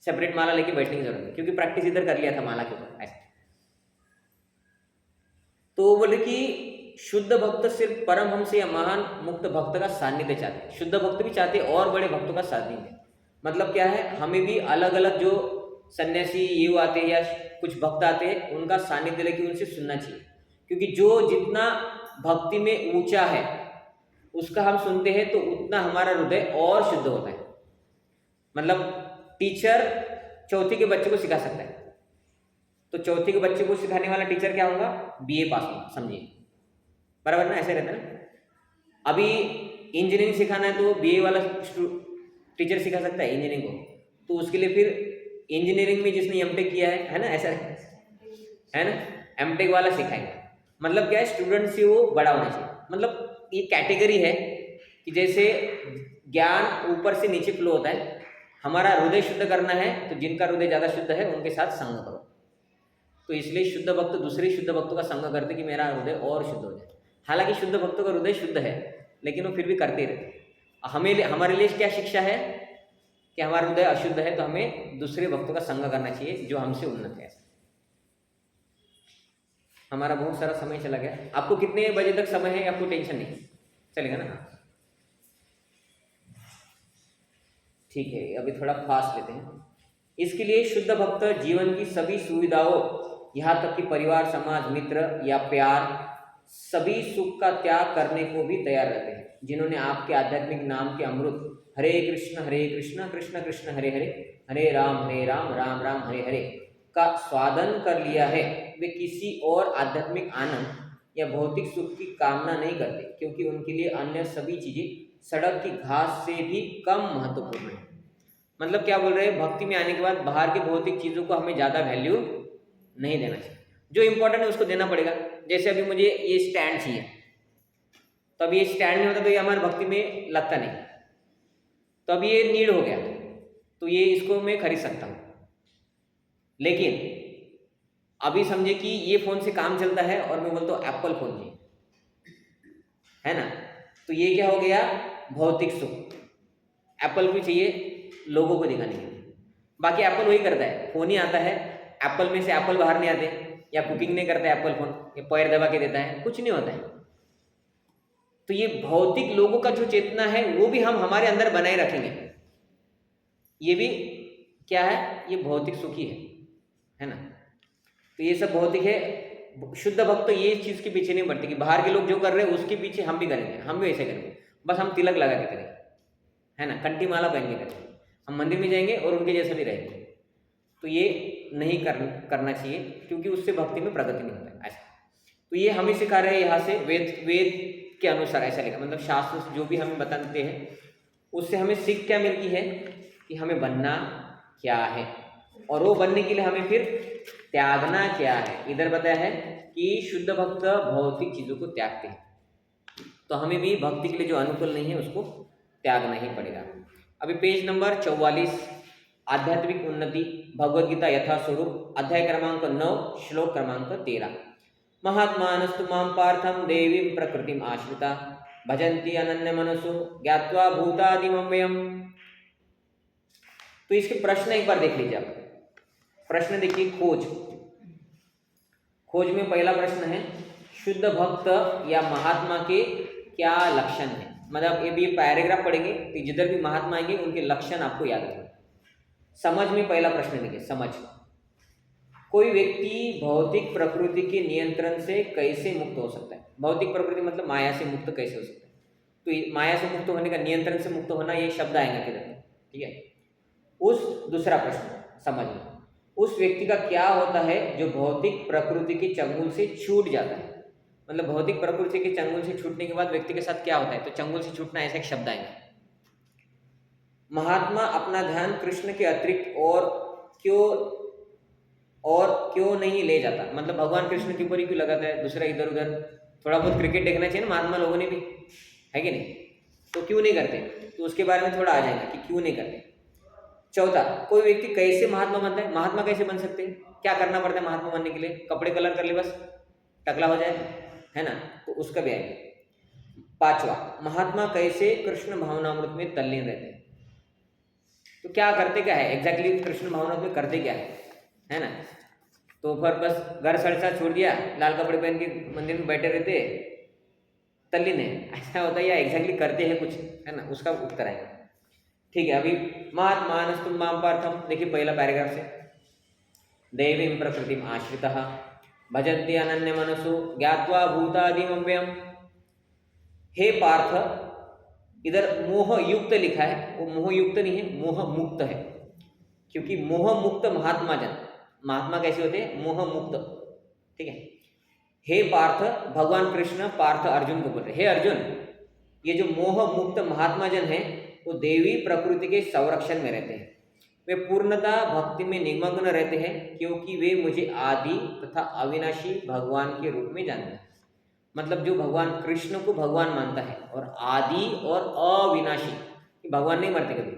सेपरेट माला लेके बैठने की जरूरत है, क्योंकि प्रैक्टिस इधर कर लिया था माला के ऊपर। ऐसा तो बोले कि शुद्ध भक्त सिर्फ परमहंस या महान मुक्त भक्त का सानिध्य चाहते हैं। शुद्ध भक्त भी चाहते हैं और बड़े भक्तों का सानिध्य। मतलब क्या है, हमें भी अलग अलग जो सन्यासी ये आते हैं या कुछ भक्त आते हैं, उनका सानिध्य लेके उनसे सुनना चाहिए, क्योंकि जो जितना भक्ति में ऊंचा है उसका हम सुनते हैं तो उतना हमारा हृदय और शुद्ध होता है। मतलब टीचर चौथी के बच्चे को सिखा सकता है, तो चौथी के बच्चे को सिखाने वाला टीचर क्या होगा? BA पास होगा, समझिए, बराबर ना, ऐसे रहता है ना। अभी इंजीनियरिंग सिखाना है तो BA वाला टीचर सिखा सकता है इंजीनियरिंग को, तो उसके लिए फिर इंजीनियरिंग में जिसने MTech किया है ना, ऐसा है ना, MTech वाला सिखाएगा। मतलब क्या है, स्टूडेंट से वो बड़ा होना चाहिए। मतलब ये कैटेगरी है कि जैसे ज्ञान ऊपर से नीचे फ्लो होता है, हमारा हृदय शुद्ध करना है तो जिनका हृदय ज़्यादा शुद्ध है उनके साथ संग करो। तो इसलिए शुद्ध भक्त दूसरे शुद्ध भक्तों का संग करते कि मेरा हृदय और शुद्ध हो जाए। हालांकि शुद्ध भक्तों का हृदय शुद्ध है, लेकिन वो फिर भी करते रहते। हमारे लिए क्या शिक्षा है कि हमारा हृदय अशुद्ध है, तो हमें दूसरे भक्तों का संग करना चाहिए जो हमसे उन्नत है। हमारा बहुत सारा समय चला गया। आपको कितने बजे तक समय है? आपको टेंशन नहीं, चलेगा ना? ठीक है, अभी थोड़ा फास्ट लेते हैं। इसके लिए शुद्ध भक्त जीवन की सभी सुविधाओं, यहाँ तक कि परिवार, समाज, मित्र या प्यार, सभी सुख का त्याग करने को भी तैयार रहते हैं। जिन्होंने आपके आध्यात्मिक नाम के अमृत हरे कृष्ण कृष्ण कृष्ण हरे हरे, हरे राम राम राम हरे हरे का स्वादन कर लिया है, वे किसी और आध्यात्मिक आनंद या भौतिक सुख की कामना नहीं करते, क्योंकि उनके लिए अन्य सभी चीजें सड़क की घास से भी कम महत्वपूर्ण है। मतलब क्या बोल रहे हैं? भक्ति में आने के बाद बाहर की भौतिक चीजों को हमें ज्यादा वैल्यू नहीं देना चाहिए, जो इंपॉर्टेंट है उसको देना पड़ेगा। जैसे अभी मुझे ये स्टैंड चाहिए, तो अब ये स्टैंड नहीं होता तो ये हमारी भक्ति में लगता नहीं, तो अब ये नीड हो गया, तो ये इसको मैं खरीद सकता हूँ। लेकिन अभी समझे कि ये फोन से काम चलता है और मैं बोलता हूँ एप्पल फोन चाहिए, है ना, तो ये क्या हो गया? भौतिक सुख। एप्पल भी चाहिए लोगों को दिखाने के लिए, बाकी एप्पल वही करता है, फोन ही आता है, एप्पल में से एप्पल बाहर नहीं आते, या कुकिंग नहीं करता है एप्पल फोन, या पैर दबा के देता है, कुछ नहीं होता है। तो ये भौतिक लोगों का जो चेतना है वो भी हम हमारे अंदर बनाए रखेंगे, ये भी क्या है? ये भौतिक सुखी है ना। तो ये सब भौतिक है। शुद्ध भक्त तो ये चीज के पीछे नहीं बढ़ते कि बाहर के लोग जो कर रहे हैं उसके पीछे हम भी करेंगे, हम भी ऐसे करेंगे, बस हम तिलक लगा के करेंगे, है ना, कंठी माला पहन के करेंगे, हम मंदिर में जाएंगे और उनके जैसे भी रहेंगे। तो ये नहीं करना चाहिए, क्योंकि उससे भक्ति में प्रगति नहीं होता है। ऐसा तो ये हमें सिखा रहे हैं यहाँ से, वेद के अनुसार ऐसा लिखा, मतलब शास्त्र जो भी हमें बताते हैं उससे हमें सीख क्या मिलती है कि हमें बनना क्या है, और वो बनने के लिए हमें फिर त्यागना क्या है। इधर बताया है कि शुद्ध भक्त भौतिक चीजों को त्यागते हैं, तो हमें भी भक्ति के लिए जो अनुकूल नहीं है उसको त्यागना ही पड़ेगा। अभी पेज नंबर 44, आध्यात्मिक उन्नति, भगवद गीता यथा स्वरूप, अध्याय क्रमांक 9, श्लोक क्रमांक 13। महात्मानस्तु मां पार्थम देवीं प्रकृतिम आश्रिता, भजन्ति अनन्य मनसो ज्ञात्वा भूतादिमव्ययम्। तो इसके प्रश्न एक बार देख लीजिए आप। प्रश्न देखिए, खोज में पहला प्रश्न है, शुद्ध भक्त या महात्मा के क्या लक्षण है। मतलब ये भी पैराग्राफ पढ़ेंगे तो जिधर भी महात्मा आएंगे उनके लक्षण आपको याद रखेंगे। समझ में पहला प्रश्न देखिए, समझ। कोई व्यक्ति भौतिक प्रकृति के नियंत्रण से कैसे मुक्त हो सकता है। भौतिक प्रकृति मतलब माया से मुक्त कैसे हो सकता है। तो माया से मुक्त होने का, नियंत्रण से मुक्त होना, ये शब्द आएगा किधर, ठीक है। उस दूसरा प्रश्न समझ में, उस व्यक्ति का क्या होता है जो भौतिक प्रकृति के चंगुल से छूट जाता है। मतलब भौतिक प्रकृति के चंगुल से छूटने के बाद व्यक्ति के साथ क्या होता है, तो चंगुल से छूटना ऐसा एक शब्द आएगा। महात्मा अपना ध्यान कृष्ण के अतिरिक्त और क्यों नहीं ले जाता। मतलब भगवान कृष्ण के ऊपर ही क्यों लगाता है, दूसरा इधर उधर। थोड़ा बहुत क्रिकेट देखना चाहिए ना महात्मा लोगों ने भी, है कि नहीं। तो क्यों नहीं करते, तो उसके बारे में थोड़ा आ जाएगा कि क्यों नहीं करते। चौथा, कोई व्यक्ति कैसे महात्मा बनता है। महात्मा कैसे बन सकते हैं, क्या करना पड़ता है महात्मा बनने के लिए। कपड़े कलर कर ले बस, टकला हो जाए, है ना, तो उसका भी आएगा। पांचवा, महात्मा कैसे कृष्ण भावनामृत में तल्लीन रहते हैं। तो क्या करते क्या है एग्जैक्टली, कृष्ण भावनामृत में करते क्या है ना। तो फिर बस घर सरसा छोड़ दिया, लाल कपड़े पहन के मंदिर में बैठे रहते, तल्लीन है, ऐसा होता है या एग्जैक्टली करते हैं कुछ, है ना, उसका उत्तर आएगा। ठीक है, अभी महात्मानस्तु माम पार्थम, देखिए पहला पैराग्राफ से। देवीं प्रकृतिम आश्रितः भजन्ति अनन्य मनसो ज्ञात्वा भूतादिमव्ययम्। हे पार्थ, इधर मोह युक्त लिखा है, वो मोह युक्त नहीं है, मोह मुक्त है। क्योंकि मोह मुक्त महात्मा जन, महात्मा कैसे होते हैं, मोह मुक्त, ठीक है। हे पार्थ, भगवान कृष्ण पार्थ अर्जुन को बोल रहे, हे अर्जुन, ये जो मोह मुक्त महात्मा जन है वो देवी प्रकृति के संरक्षण में रहते हैं। वे पूर्णता भक्ति में निमग्न रहते हैं क्योंकि वे मुझे आदि तथा अविनाशी भगवान के रूप में जानते हैं। मतलब जो भगवान कृष्ण को भगवान मानता है और आदि और अविनाशी, भगवान नहीं मरते कभी।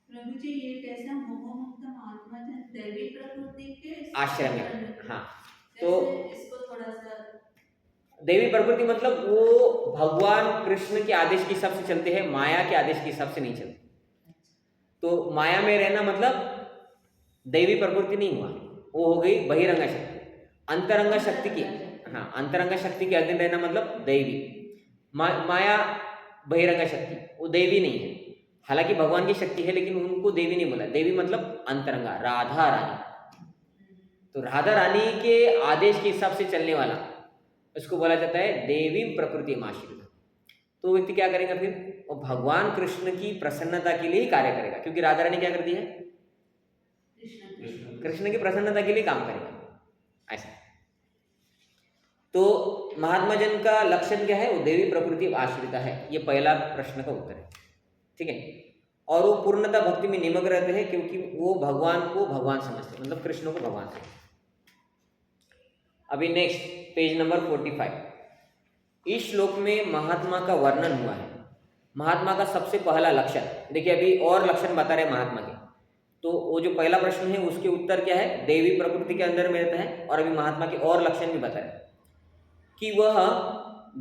प्रभु जी, ये कैसा मोह मुक्त महात्मा जन दैवी प्रकृति के आश्रम में, हाँ। तो इसको थोड़ा सा, देवी प्रकृति मतलब वो भगवान कृष्ण के आदेश के हिसाब से चलते हैं, माया के आदेश के हिसाब से नहीं चलते। तो माया में रहना मतलब देवी प्रकृति नहीं हुआ, वो हो गई बहिरंगा शक्ति। अंतरंगा शक्ति की, हाँ, अंतरंगा शक्ति के अधीन रहना मतलब दैवी। माया बहिरंगा शक्ति, वो देवी नहीं है। हालांकि भगवान की शक्ति है लेकिन उनको देवी नहीं बोला। देवी मतलब अंतरंगा, राधा रानी। तो राधा रानी के आदेश के हिसाब से चलने वाला, उसको बोला जाता है देवी प्रकृति आश्रित। तो व्यक्ति क्या करेगा फिर, वो भगवान कृष्ण की प्रसन्नता के लिए ही कार्य करेगा। क्योंकि राधा रानी क्या करती है, कृष्ण की प्रसन्नता के लिए काम करेगा, ऐसा। तो महात्मा जन का लक्षण क्या है, वो देवी प्रकृति आश्रित है। ये पहला प्रश्न का उत्तर है, ठीक है। और वो पूर्णता भक्ति में निमग्न रहते हैं क्योंकि वो भगवान को भगवान समझते हैं, मतलब कृष्ण को भगवान समझते हैं। अभी नेक्स्ट पेज नंबर 45। इस श्लोक में महात्मा का वर्णन हुआ है। महात्मा का सबसे पहला लक्षण देखिए, अभी और लक्षण बता रहे महात्मा के। तो वो जो पहला प्रश्न है उसके उत्तर क्या है, देवी प्रकृति के अंदर में रहता है। और अभी महात्मा के और लक्षण भी बता रहे कि वह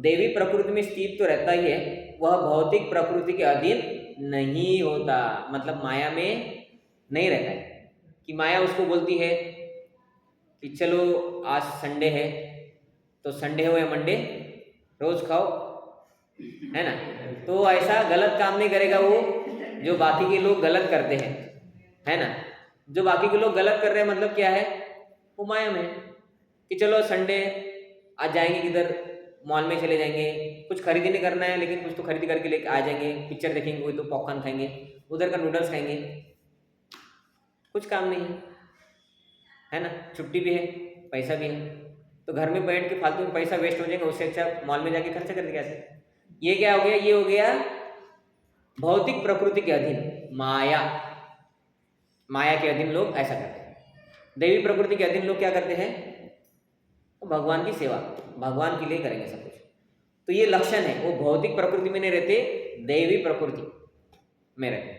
देवी प्रकृति में स्थित तो रहता ही है, वह भौतिक प्रकृति के अधीन नहीं होता। मतलब माया में नहीं रहता है कि माया उसको बोलती है कि चलो आज संडे है तो संडे हो या मंडे रोज खाओ, है ना। तो ऐसा गलत काम नहीं करेगा वो जो बाकी के लोग गलत करते हैं, है ना। जो बाकी के लोग गलत कर रहे हैं मतलब क्या है, वो माया में कि चलो संडे आज जाएंगे किधर, मॉल में चले जाएंगे, कुछ खरीदी नहीं करना है लेकिन कुछ तो खरीदी करके लेके आ जाएंगे, पिक्चर देखेंगे, कोई तो पॉपकॉर्न खाएंगे, उधर का नूडल्स खाएंगे, कुछ काम नहीं है ना। छुट्टी भी है, पैसा भी है, तो घर में बैठ के फालतू में पैसा वेस्ट हो जाएगा, उससे अच्छा मॉल में जाके खर्चा कर देगा। कैसे, ये क्या हो गया, ये हो गया भौतिक प्रकृति के अधीन, माया के अधीन लोग ऐसा करते हैं। देवी प्रकृति के अधीन लोग क्या करते हैं, भगवान की सेवा, भगवान के लिए करेंगे सब कुछ। तो ये लक्षण है, वो भौतिक प्रकृति में नहीं रहते, देवी प्रकृति में रहते।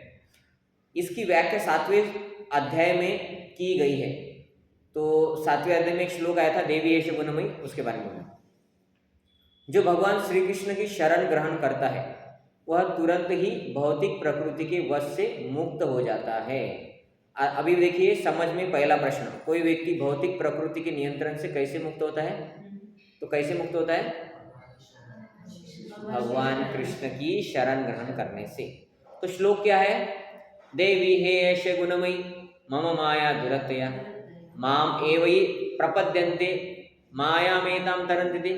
इसकी व्याख्या 7वें अध्याय में की गई है। तो 7वें अध्याय में एक श्लोक आया था, देवी एष गुणमयी, उसके बारे में बोला। जो भगवान श्री कृष्ण की शरण ग्रहण करता है वह तुरंत ही भौतिक प्रकृति के वश से मुक्त हो जाता है। अभी देखिए समझ में पहला प्रश्न, कोई व्यक्ति भौतिक प्रकृति के नियंत्रण से कैसे मुक्त होता है? तो कैसे मुक्त होता है? भगवान कृष्ण की शरण ग्रहण करने से। तो श्लोक क्या है? देवी हे ऐश गुणमयी मम माया दुरतया माम एवै प्रपद्यन्ते मायामेतां तरन्ति ते।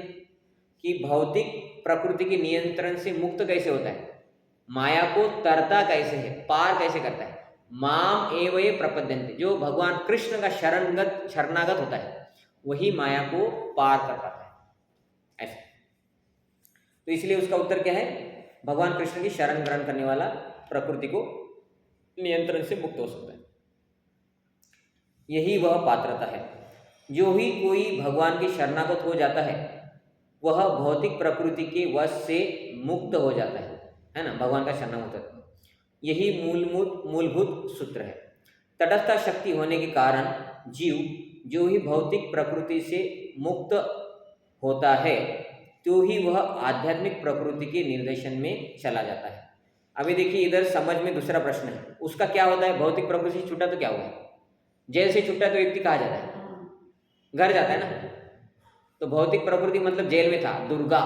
कि भौतिक प्रकृति के नियंत्रण से मुक्त कैसे होता है, माया को तरता कैसे है, पार कैसे करता है? माम एवै प्रपद्यन्ते, जो भगवान कृष्ण का शरणागत होता है वही माया को पार कर पाता है, ऐसे। तो इसलिए उसका उत्तर क्या है? भगवान कृष्ण की शरण ग्रहण करने वाला प्रकृति को नियंत्रण से मुक्त हो सकता है। यही वह पात्रता है। जो ही कोई भगवान के शरणागत हो जाता है वह भौतिक प्रकृति के वश से मुक्त हो जाता है ना, भगवान का शरणागत होता है। यही मूलभूत सूत्र है। तटस्थ शक्ति होने के कारण जीव जो ही भौतिक प्रकृति से मुक्त होता है तो ही वह आध्यात्मिक प्रकृति के निर्देशन में चला जाता है। अभी देखिए इधर समझ में दूसरा प्रश्न है, उसका क्या होता है? भौतिक प्रकृति से छूटा तो क्या हुआ? जेल से छूटा तो व्यक्ति कहाँ जाता है? घर जाता है ना। तो भौतिक प्रकृति मतलब जेल में था, दुर्गा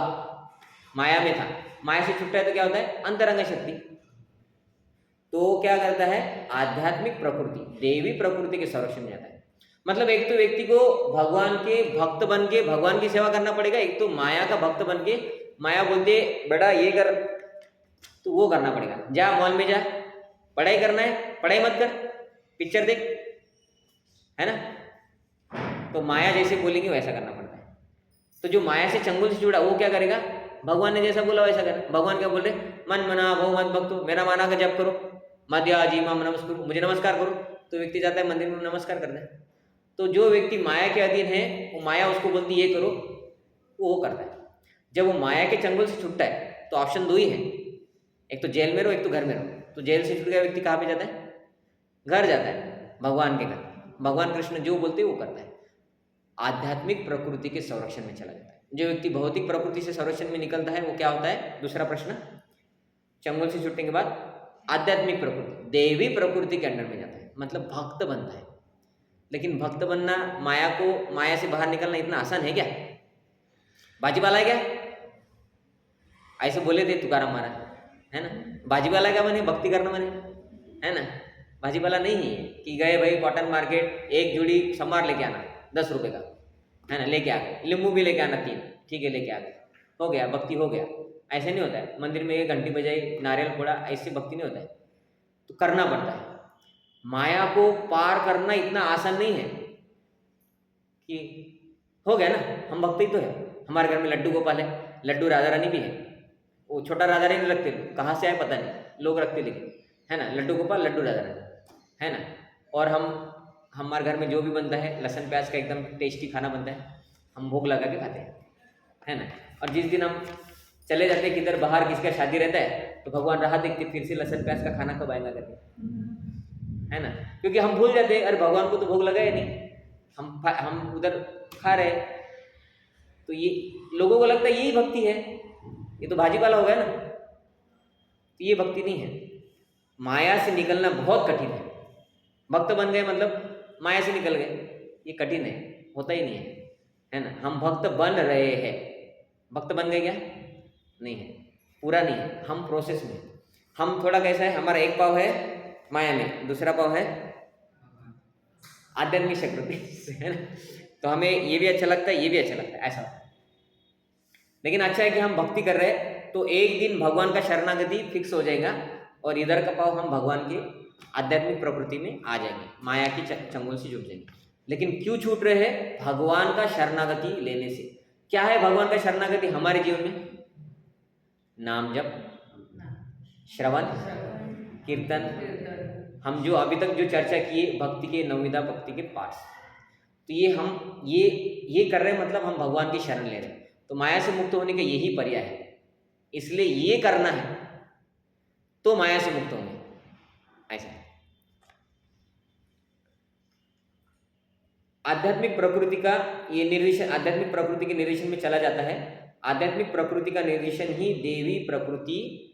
माया में था, माया से छूटा है तो क्या होता है? अंतरंग शक्ति। तो क्या करता है? आध्यात्मिक प्रकृति, देवी प्रकृति के संरक्षण में जाता है। मतलब एक तो व्यक्ति को भगवान के भक्त बन के भगवान की सेवा करना पड़ेगा, एक तो माया का भक्त बन के माया बोलती है बेटा ये कर तो वो करना पड़ेगा, जा मॉल में जा, पढ़ाई करना है पढ़ाई मत कर, पिक्चर देख, है ना। तो माया जैसे बोलेंगे वैसा करना पड़ता है। तो जो माया से चंगुल से जुड़ा वो क्या करेगा? भगवान ने जैसा बोला वैसा करे। भगवान क्या बोल रहे? मन मना भव मत भक्तो, मेरा माना का जप करो, मध्या जी माम नमस्कार, मुझे नमस्कार करो। तो व्यक्ति जाता है मंदिर में नमस्कार करता है। तो जो व्यक्ति माया के अधीन है वो माया उसको बोलती ये करो, वो करता है। जब वो माया के चंगुल से छूटता है तो ऑप्शन दो ही है, एक तो जेल में रहो एक तो घर में रहो। तो जेल से छूट गया व्यक्ति कहाँ पे जाता है? घर जाता है, भगवान के घर। भगवान कृष्ण जो बोलते हैं वो करता है, आध्यात्मिक प्रकृति के संरक्षण में चला जाता है। जो व्यक्ति भौतिक प्रकृति से संरक्षण में निकलता है वो क्या होता है? दूसरा प्रश्न, चंगुल से छूटने के बाद आध्यात्मिक प्रकृति, देवी प्रकृति के अंडर में जाता है, मतलब भक्त बनता है। लेकिन भक्त बनना, माया से बाहर निकलना इतना आसान है क्या? बाजीवाला है क्या? ऐसे बोले थे तुकाराम महाराज, है ना। बाजीवाला क्या बने? भक्ति करना बने, है ना। बाजीवाला नहीं है कि गए भाई कॉटन मार्केट एक जुड़ी संभार लेके आना 10 रुपए का, है ना, लेके आ गए, नींबू भी लेके आना 3, ठीक है लेके आ गए, हो गया भक्ति हो गया। ऐसे नहीं होता है। मंदिर में 1 घंटी बजाई, नारियल फोड़ा, ऐसे भक्ति नहीं होता है। तो करना पड़ता है। माया को पार करना इतना आसान नहीं है कि हो गया ना, हम भक्त ही तो है। हमारे घर में लड्डू गोपाल है, लड्डू राधा रानी भी है, वो छोटा राधा रानी रखते, कहाँ से आए पता नहीं, लोग रखते लेकिन, है ना, लड्डू गोपाल लड्डू राधा रानी, है ना। और हमारे घर में जो भी बनता है लहसुन प्याज का एकदम टेस्टी खाना बनता है, हम भोग लगा के खाते हैं, है ना। और जिस दिन हम चले जाते हैं किधर बाहर, किसका शादी रहता है, तो भगवान राह देखते फिर से लहसुन प्याज का खाना कब आएगा करके, है ना। क्योंकि हम भूल जाते हैं अरे भगवान को तो भोग लगा ही नहीं, हम उधर खा रहे। तो ये लोगों को लगता है यही भक्ति है, ये तो भाजीपाला हो गया ना। तो ये भक्ति नहीं है। माया से निकलना बहुत कठिन है। भक्त बन गए मतलब माया से निकल गए, ये कठिन है, होता ही नहीं है ना। हम भक्त बन रहे हैं, भक्त बन गए क्या? नहीं है, पूरा नहीं है, हम प्रोसेस में। हम थोड़ा कैसा है, हमारा एक पाव है माया में, दूसरा पाव है आध्यात्मिक शक्ति, है ना। तो हमें ये भी अच्छा लगता है, ये भी अच्छा लगता है, ऐसा। लेकिन अच्छा है कि हम भक्ति कर रहे हैं तो एक दिन भगवान का शरणागति फिक्स हो जाएगा और इधर का पाव हम भगवान के आध्यात्मिक प्रकृति में आ जाएंगे, माया की चंगुल से जुट जाएंगे। लेकिन क्यों छूट रहे हैं? भगवान का शरणागति लेने से। क्या है भगवान का शरणागति हमारे जीवन में? नाम जप, श्रवण कीर्तन, हम जो अभी तक जो चर्चा किए भक्ति के, नवविधा भक्ति के पाठ, तो ये हम ये कर रहे हैं, मतलब हम भगवान की शरण ले रहे हैं। तो माया से मुक्त होने का यही पर्याय है, इसलिए ये करना है तो माया से मुक्त होंगे, ऐसा। आध्यात्मिक प्रकृति का ये निर्देशन, आध्यात्मिक प्रकृति के निर्देशन में चला जाता है। आध्यात्मिक प्रकृति का निर्देशन ही देवी प्रकृति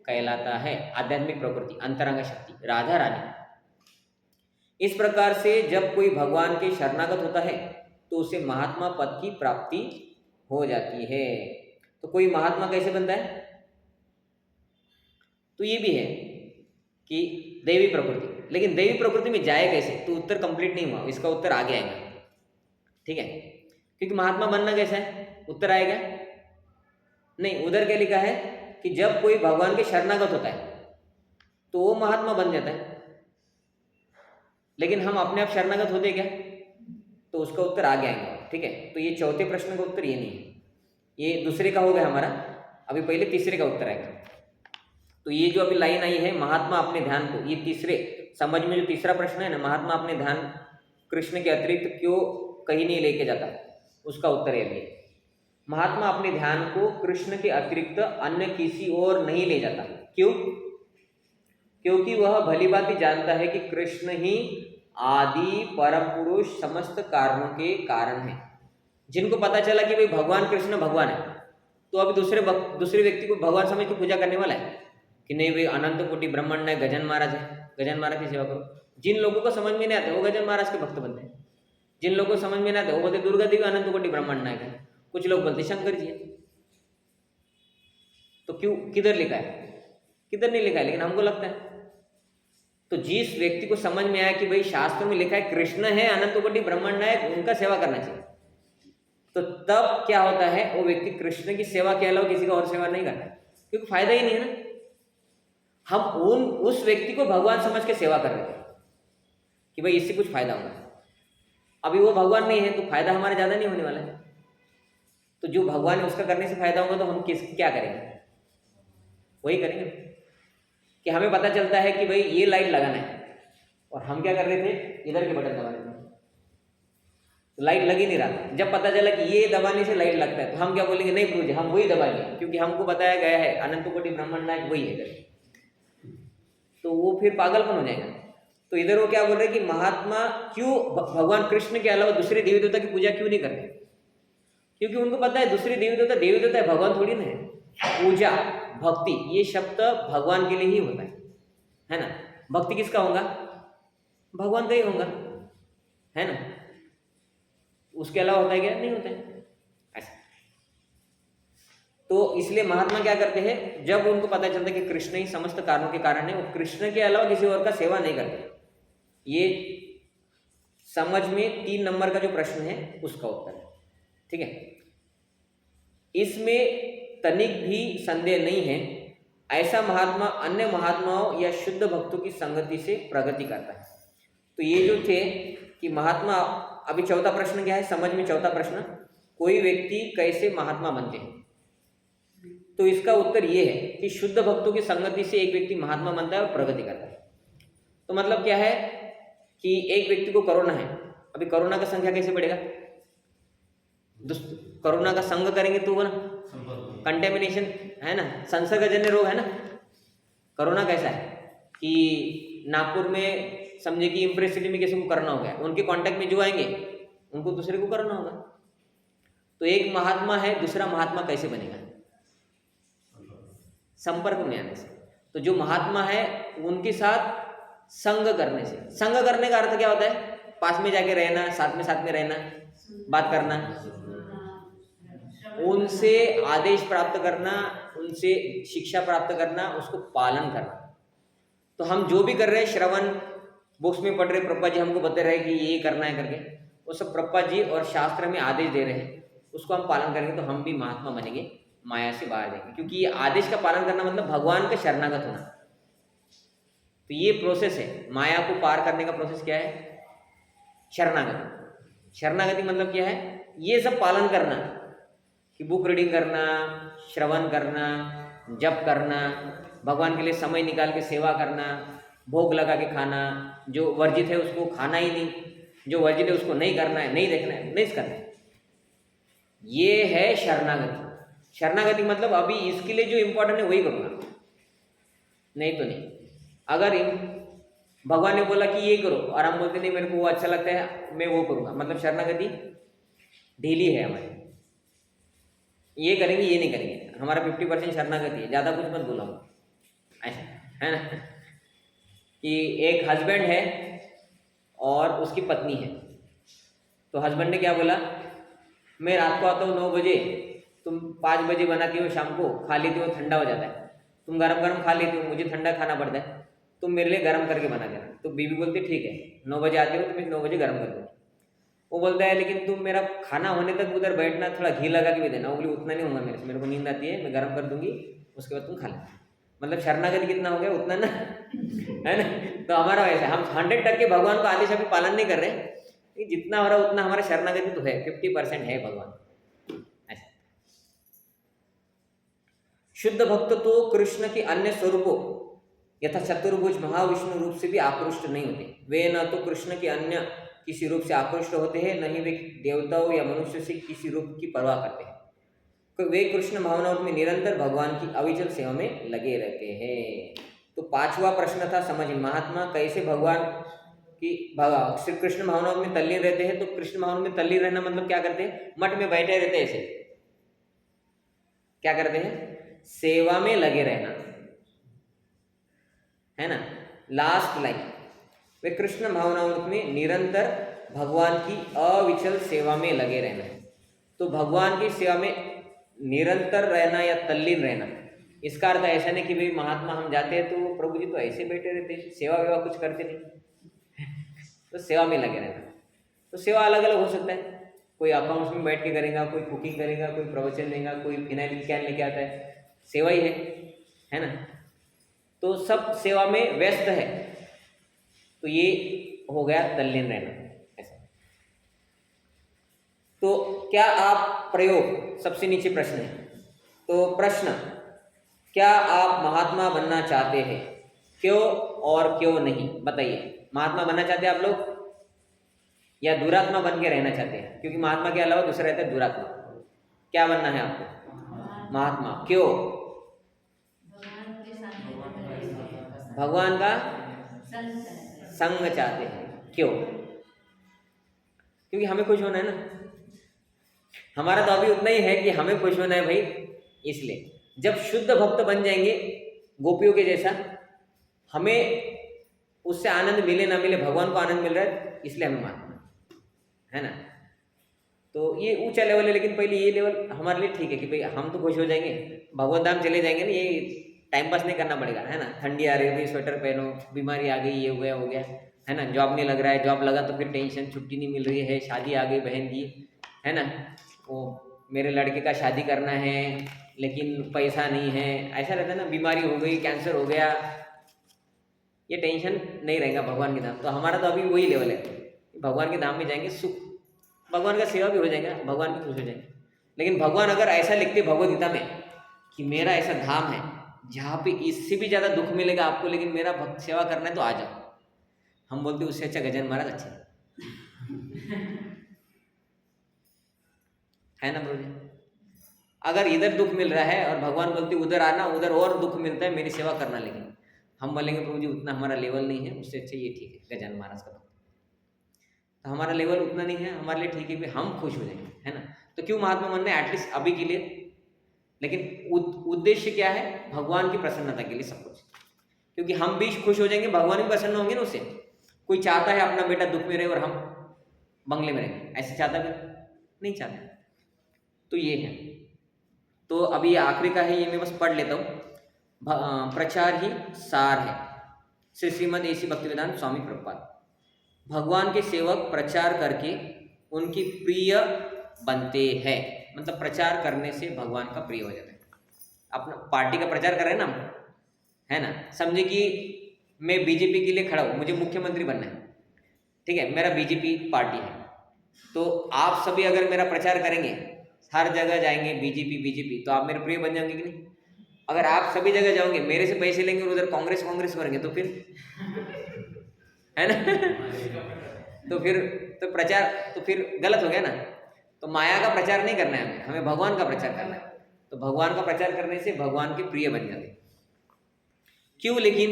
कहलाता है। आध्यात्मिक प्रकृति, अंतरंग शक्ति, राधा रानी। इस प्रकार से जब कोई भगवान के शरणागत होता है तो उसे महात्मा पद की प्राप्ति हो जाती है। तो कोई महात्मा कैसे बनता है? तो ये भी है कि दैवी प्रकृति, लेकिन दैवी प्रकृति में जाए कैसे? तो उत्तर कंप्लीट नहीं हुआ, इसका उत्तर आगे आएगा, ठीक है? क्योंकि महात्मा बनना कैसा है, उत्तर आएगा नहीं। उधर क्या लिखा है कि जब कोई भगवान के शरणागत होता है तो वो महात्मा बन जाता है, लेकिन हम अपने आप शरणागत होते क्या? तो उसका उत्तर आगे आएगा, ठीक है? तो ये चौथे प्रश्न का उत्तर ये नहीं है, ये दूसरे का हो गया हमारा। अभी पहले तीसरे का उत्तर आएगा। तो ये जो अभी लाइन आई है, महात्मा अपने ध्यान को, ये तीसरे समझ में जो तीसरा प्रश्न है ना, महात्मा अपने ध्यान कृष्ण के अतिरिक्त क्यों कहीं नहीं लेके जाता, उसका उत्तर है ये, महात्मा अपने ध्यान को कृष्ण के अतिरिक्त अन्य किसी और नहीं ले जाता। क्यों? क्योंकि वह भली भांति जानता है कि कृष्ण ही आदि परम पुरुष समस्त कारणों के कारण है। जिनको पता चला कि भाई भगवान कृष्ण भगवान है, तो अभी दूसरे व्यक्ति को भगवान समझ के पूजा करने वाला है कि नहीं भाई अनंत कोटि ब्रह्मांड है, गजानन महाराज है, गजानन महाराज की सेवा करो। जिन लोगों को समझ में नहीं आता वो गजानन महाराज के भक्त बनते हैं, जिन लोगों को समझ में नहीं आता वो बोलते दुर्गा देवी अनंत कोटि ब्रह्मांड नायक है, कुछ लोग बोलते शंकर जी है। तो क्यों, किधर लिखा है? किधर नहीं लिखा है, लेकिन हमको लगता है। तो जिस व्यक्ति को समझ में आया कि भाई शास्त्र में लिखा है कृष्ण है अनंत कोटि ब्रह्मांड नायक, उनका सेवा करना चाहिए, तो तब क्या होता है, वो व्यक्ति कृष्ण की सेवा के अलावा किसी का और सेवा नहीं करता, क्योंकि फायदा ही नहीं है ना। हम उस व्यक्ति को भगवान समझ के सेवा कर रहे थे कि भाई इससे कुछ फायदा होगा। अभी वो भगवान नहीं है तो फायदा हमारा ज्यादा नहीं होने वाला है। तो जो भगवान है उसका करने से फायदा होगा, तो हम क्या करेंगे? वही करेंगे कि हमें पता चलता है कि भाई ये लाइट लगाना है, और हम क्या कर रहे थे, इधर के बटन दबा रहे थे, तो लाइट लग ही नहीं रहा था। जब पता चला कि ये दबाने से लाइट लगता है, तो हम क्या बोलेंगे, नहीं प्रभु जी हम वही दबाएंगे, क्योंकि हमको बताया गया है अनंत कोटि ब्रह्मांड नायक वही है। तो वो फिर पागलपन हो जाएगा। तो इधर वो क्या बोल रहे हैं कि महात्मा क्यों भगवान कृष्ण के अलावा दूसरे देवी देवता की पूजा क्यों नहीं करते? क्योंकि उनको पता है दूसरे देवी देवता है, भगवान थोड़ी ना है। पूजा भक्ति ये शब्द भगवान के लिए ही होता है ना। भक्ति किसका होगा? भगवान का ही होगा, है ना। उसके अलावा होता है क्या? नहीं होता है ऐसा। तो इसलिए महात्मा क्या करते हैं, जब उनको पता चलता है कि कृष्ण ही समस्त कारणों के कारण है, वो कृष्ण के अलावा किसी और का सेवा नहीं करते। ये समझ में 3 नंबर का जो प्रश्न है उसका उत्तर है, ठीक है। इसमें तनिक भी संदेह नहीं है, ऐसा महात्मा अन्य महात्माओं या शुद्ध भक्तों की संगति से प्रगति करता है। तो ये जो थे कि महात्मा, अभी चौथा प्रश्न क्या है समझ में, चौथा प्रश्न, कोई व्यक्ति कैसे महात्मा बनते हैं? तो इसका उत्तर ये है कि शुद्ध भक्तों की संगति से एक व्यक्ति महात्मा बनता है और प्रगति करता है। तो मतलब क्या है कि एक व्यक्ति को कोरोना है, अभी कोरोना का संख्या कैसे बढ़ेगा? कोरोना का संग करेंगे तो वो ना कंटेमिनेशन है ना, संसर्गजन्य रोग है ना। कोरोना कैसा है कि नागपुर में समझे कि इम्प्रेस सिटी में किसी को करना हो गया, उनके कांटेक्ट में जो आएंगे उनको दूसरे को करना होगा। तो एक महात्मा है, दूसरा महात्मा कैसे बनेगा? संपर्क में आने से। तो जो महात्मा है उनके साथ संग करने से। संग करने का अर्थ क्या होता है? पास में जाके रहना, साथ में रहना, बात करना, उनसे आदेश प्राप्त करना, उनसे शिक्षा प्राप्त करना, उसको पालन करना। तो हम जो भी कर रहे हैं, श्रवण बुक्स में पढ़ रहे, प्रभुपाद जी हमको बता रहे कि ये करना है करके, वो सब प्रभुपाद जी और शास्त्र में आदेश दे रहे हैं, उसको हम पालन करेंगे तो हम भी महात्मा बनेंगे, माया से बाहर जाएंगे। क्योंकि ये आदेश का पालन करना मतलब भगवान का शरणागत होना। तो ये प्रोसेस है, माया को पार करने का प्रोसेस क्या है? शरणागति। शरणागति मतलब क्या है? ये सब पालन करना, कि बुक रीडिंग करना, श्रवण करना, जप करना, भगवान के लिए समय निकाल के सेवा करना, भोग लगा के खाना, जो वर्जित है उसको खाना ही नहीं, जो वर्जित है उसको नहीं करना है, नहीं देखना है, नहीं करना है। ये है शरणागति। शरणागति मतलब अभी इसके लिए जो इम्पोर्टेंट है वही करूँगा, नहीं तो नहीं। अगर भगवान ने बोला कि ये करो और हम बोलते नहीं मेरे को वो अच्छा लगता है मैं वो करूँगा, मतलब शरणागति ढीली है हमारी। ये करेंगे ये नहीं करेंगे, हमारा 50% शरणागति है, ज़्यादा कुछ मत बोलाऊंगा, ऐसा है ना। कि एक हस्बैंड है और उसकी पत्नी है। तो हस्बैंड ने क्या बोला, मैं रात को आता हूँ 9 बजे, तुम 5 बजे बनाती हो, शाम को खा लेती हो, ठंडा हो जाता है, तुम गरम गरम खा लेती हो, मुझे ठंडा खाना पड़ता है, तुम मेरे लिए गरम करके बना देना। तो बीवी बोलती ठीक है, 9 बजे आती हो, तुम्हें 9 बजे गरम कर दूँगी। वो बोलता है लेकिन तुम मेरा खाना होने तक उधर बैठना, थोड़ा घी लगा के भी देना। वो बोली उतना नहीं होगा मेरे को नींद आती है, मैं गर्म कर दूंगी, उसके बाद तुम खा लेना। मतलब शरणागति कितना हो गया उतना ना, है ना। तो हमारा वैसे हम 100% भगवान का आदेश अभी पालन नहीं कर रहे, जितना हो रहा उतना हमारा शरणागति तो है, 50% है भगवान। ऐसा शुद्ध भक्त तो कृष्ण के अन्य स्वरूपों यथा चतुर्भुज महाविष्णु रूप से भी आकृष्ट नहीं होते। वे न तो कृष्ण के अन्य किसी रूप से आकृष्ट होते हैं, न ही वे देवताओं या मनुष्य से किसी रूप की परवाह करते हैं। वे कृष्ण भावनाओं में निरंतर भगवान की अविचल सेवा में लगे रहते हैं। तो 5वां प्रश्न था, समझ महात्मा कैसे भगवान की श्री कृष्ण भावनाओं में तल्लीन रहते हैं। तो कृष्ण भावनाओं में तल्लीन रहना मतलब क्या करते हैं, मठ में बैठे रहते हैं, ऐसे क्या करते हैं, सेवा में लगे रहना, है ना। लास्ट लाइन, वे कृष्ण भावनाओं में निरंतर भगवान की अविचल सेवा में लगे रहना है। तो भगवान की सेवा में निरंतर रहना या तल्लीन रहना, इसका अर्थ ऐसा नहीं कि भाई महात्मा हम जाते हैं तो प्रभु जी तो ऐसे बैठे रहते हैं, सेवा वेवा कुछ करते नहीं। तो सेवा में लगे रहना। तो सेवा अलग अलग हो सकता है, कोई अकाउंट्स में बैठ के करेगा, कोई कुकिंग करेगा, कोई प्रवचन देगा, कोई फिनाइल कैन लेके आता है, सेवा ही है ना। तो सब सेवा में व्यस्त है, तो ये हो गया तल्लीन रहना। ऐसा तो क्या आप प्रयोग, सबसे नीचे प्रश्न है, तो प्रश्न, क्या आप महात्मा बनना चाहते हैं, क्यों और क्यों नहीं, बताइए। महात्मा बनना चाहते हैं आप लोग या दुरात्मा बन के रहना चाहते हैं? क्योंकि महात्मा के अलावा दूसरा रहता है दुरात्मा। क्या बनना है आपको? महात्मा। क्यों? भगवान का संग चाहते हैं। क्यों? क्योंकि हमें खुश होना है ना। हमारा तो अभी उतना ही है कि हमें खुश होना है भाई, इसलिए जब शुद्ध भक्त बन जाएंगे गोपियों के जैसा, हमें उससे आनंद मिले ना मिले, भगवान को आनंद मिल रहा है, इसलिए हमें मानना है ना। तो ये ऊंचा लेवल है, लेकिन पहले ये लेवल हमारे लिए ठीक है कि भाई हम तो खुश हो जाएंगे, भगवत धाम चले जाएंगे ना, ये टाइम पास नहीं करना पड़ेगा, है ना। ठंडी आ रही है, स्वेटर पहनो, बीमारी आ गई, ये हो गया, है ना। जॉब नहीं लग रहा है, जॉब लगा तो फिर टेंशन, छुट्टी नहीं मिल रही है, शादी आ गई बहन की, है ना, वो मेरे लड़के का शादी करना है लेकिन पैसा नहीं है, ऐसा रहता है ना। बीमारी हो गई, कैंसर हो गया, ये टेंशन नहीं रहेगा भगवान के धाम। तो हमारा तो अभी वही लेवल है, भगवान के धाम में जाएंगे, सुख, भगवान का सेवा भी हो जाएगा, भगवान भी खुश हो जाएंगे। लेकिन भगवान अगर ऐसा लिखते भगवद गीता में कि मेरा ऐसा धाम है जहाँ पे इससे भी ज़्यादा दुख मिलेगा आपको, लेकिन मेरा भक्त सेवा करना है तो आ जाओ, हम बोलते उससे अच्छा गजानन महाराज अच्छे है ना प्रभु जी। अगर इधर दुख मिल रहा है और भगवान बोलते उधर आना, उधर और दुख मिलता है, मेरी सेवा करना, लेकिन हम बोलेंगे प्रभु जी उतना हमारा लेवल नहीं है, उससे अच्छा ये ठीक है गजानन महाराज का भक्त। तो हमारा लेवल उतना नहीं है, हमारे लिए ठीक है कि हम खुश हो जाएंगे, है ना। तो क्यों महात्मा बनना है, एटलीस्ट अभी के लिए, लेकिन उद्देश्य क्या है, भगवान की प्रसन्नता के लिए सब कुछ। क्योंकि हम भी खुश हो जाएंगे, भगवान भी प्रसन्न होंगे ना उससे। कोई चाहता है अपना बेटा दुख में रहे और हम बंगले में रहेंगे, ऐसे चाहता भी नहीं चाहता। तो ये है। तो अभी आखिरी का है, ये मैं बस पढ़ लेता हूँ। प्रचार ही सार है, श्री श्रीमद एसी भक्तिवेदांत स्वामी प्रभुपाद। भगवान के सेवक प्रचार करके उनकी प्रिय बनते हैं, मतलब प्रचार करने से भगवान का प्रिय हो जाता है। अपना पार्टी का प्रचार कर रहे हैं ना, है ना। समझे कि मैं बीजेपी के लिए खड़ा हूँ, मुझे मुख्यमंत्री बनना है, ठीक है, मेरा बीजेपी पार्टी है। तो आप सभी अगर मेरा प्रचार करेंगे, हर जगह जाएंगे बीजेपी, तो आप मेरे प्रिय बन जाएंगे कि नहीं। अगर आप सभी जगह जाओगे, मेरे से पैसे लेंगे और उधर कांग्रेस करेंगे, तो फिर है ना तो प्रचार तो फिर गलत हो गया ना। तो माया का प्रचार नहीं करना है हमें भगवान का प्रचार करना है। तो भगवान का प्रचार करने से भगवान के प्रिय बन जाते। क्यों? लेकिन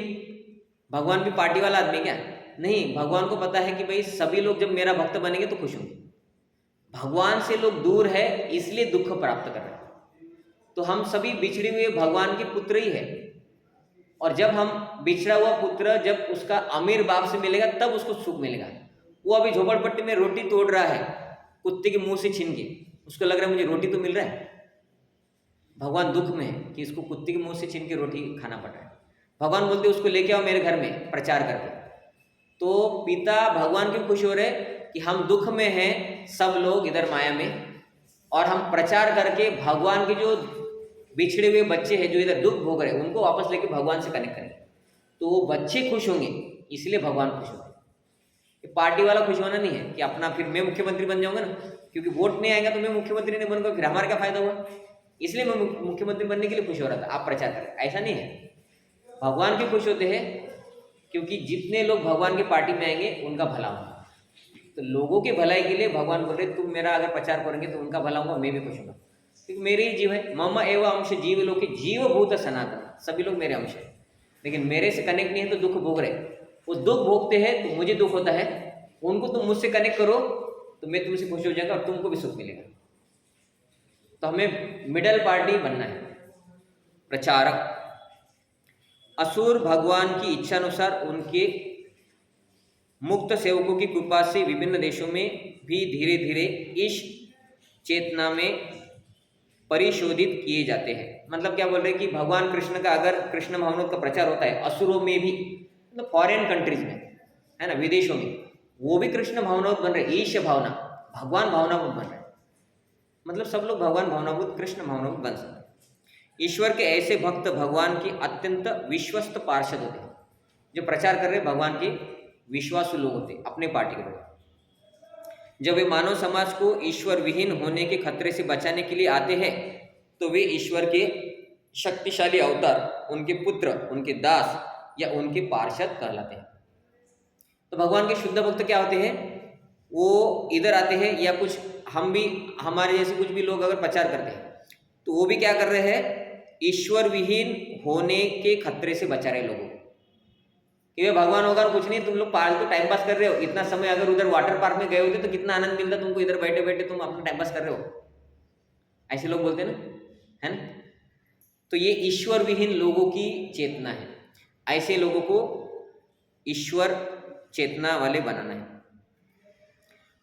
भगवान भी पार्टी वाला आदमी क्या? नहीं, भगवान को पता है कि भाई सभी लोग जब मेरा भक्त बनेंगे तो खुश होंगे। भगवान से लोग दूर है इसलिए दुख प्राप्त कर रहे हैं। तो हम सभी बिछड़े हुए भगवान के पुत्र ही है, और जब हम बिछड़ा हुआ पुत्र जब उसका अमीर बाप से मिलेगा तब उसको सुख मिलेगा, वो अभी झोपड़पट्टी में रोटी तोड़ रहा है कुत्ते के मुंह से छीन के, उसको लग रहा है मुझे रोटी तो मिल रहा है। भगवान दुख में है कि इसको कुत्ते के मुंह से छीन के रोटी खाना पड़ रहा है। भगवान बोलते उसको लेके आओ मेरे घर में प्रचार करके। तो पिता भगवान क्यों खुश हो रहे कि हम दुख में हैं सब लोग इधर माया में, और हम प्रचार करके भगवान के जो बिछड़े हुए बच्चे हैं जो इधर दुख भोग रहे हैं उनको वापस लेके भगवान से कनेक्ट करेंगे। तो वो बच्चे खुश होंगे, इसलिए भगवान खुश होते हैं। पार्टी वाला खुश होना नहीं है कि अपना फिर मैं मुख्यमंत्री बन जाऊंगा ना, क्योंकि वोट नहीं आएगा तो मैं मुख्यमंत्री नहीं बनूंगा, फिर हमारा क्या फायदा हुआ। इसलिए मैं मुख्यमंत्री बनने के लिए खुश हो रहा था, आप प्रचार करें, ऐसा नहीं है। भगवान क्यों खुश होते हैं, क्योंकि जितने लोग भगवान की पार्टी में आएंगे उनका भला होगा। तो लोगों के भलाई के लिए भगवान बोल रहे तुम मेरा अगर प्रचार करेंगे तो उनका भला होगा, मैं भी खुश होगा, क्योंकि मेरे ही जीव है। मम एव अंश जीव लोके जीव भूत सनातन, सभी लोग मेरे अंश है, लेकिन मेरे से कनेक्ट नहीं है तो दुख भोग रहे। वो दुख भोगते हैं तो मुझे दुख होता है, उनको तुम मुझसे कनेक्ट करो तो मैं तुमसे खुश हो जाऊंगा और तुमको भी सुख मिलेगा। तो हमें मिडल पार्टी बनना है, प्रचारक। असुर भगवान की इच्छानुसार उनके मुक्त सेवकों की कृपा से विभिन्न देशों में भी धीरे धीरे इस चेतना में परिशोधित किए जाते हैं। मतलब क्या बोल रहे हैं कि भगवान कृष्ण का अगर कृष्ण भावनाओं का प्रचार होता है असुरों में भी, मतलब फॉरेन कंट्रीज में है ना, विदेशों में, वो भी कृष्ण भावनावत बन रहे, ईश भावना भगवान भावनावत बन रहे, मतलब सब लोग भगवान भावनावत कृष्ण भावनावत बन सकते हैं। ईश्वर के ऐसे भक्त भगवान के अत्यंत विश्वस्त पार्षद होते हैं, जो प्रचार कर रहे भगवान के विश्वासु लोग होते हैं, अपने पार्टी के लोग। जब वे मानव समाज को ईश्वर विहीन होने के खतरे से बचाने के लिए आते हैं तो वे ईश्वर के शक्तिशाली अवतार, उनके पुत्र, उनके दास या उनके पार्षद कहलाते हैं। तो भगवान के शुद्ध भक्त क्या होते हैं, वो इधर आते हैं, या कुछ हम भी, हमारे जैसे कुछ भी लोग अगर प्रचार करते हैं तो वो भी क्या कर रहे हैं, ईश्वर विहीन होने के खतरे से बचा रहे लोगों को। कि वे भगवान वगैरह कुछ नहीं, तुम लोग फालतू टाइम पास कर रहे हो। इतना समय अगर उधर वाटर पार्क में गए होते तो कितना आनंद मिलता तुमको, इधर बैठे बैठे तुम अपना टाइम पास कर रहे हो, ऐसे लोग बोलते हैं ना, है ना। तो ये ईश्वर विहीन लोगों की चेतना है, ऐसे लोगों को ईश्वर चेतना वाले बनाना है।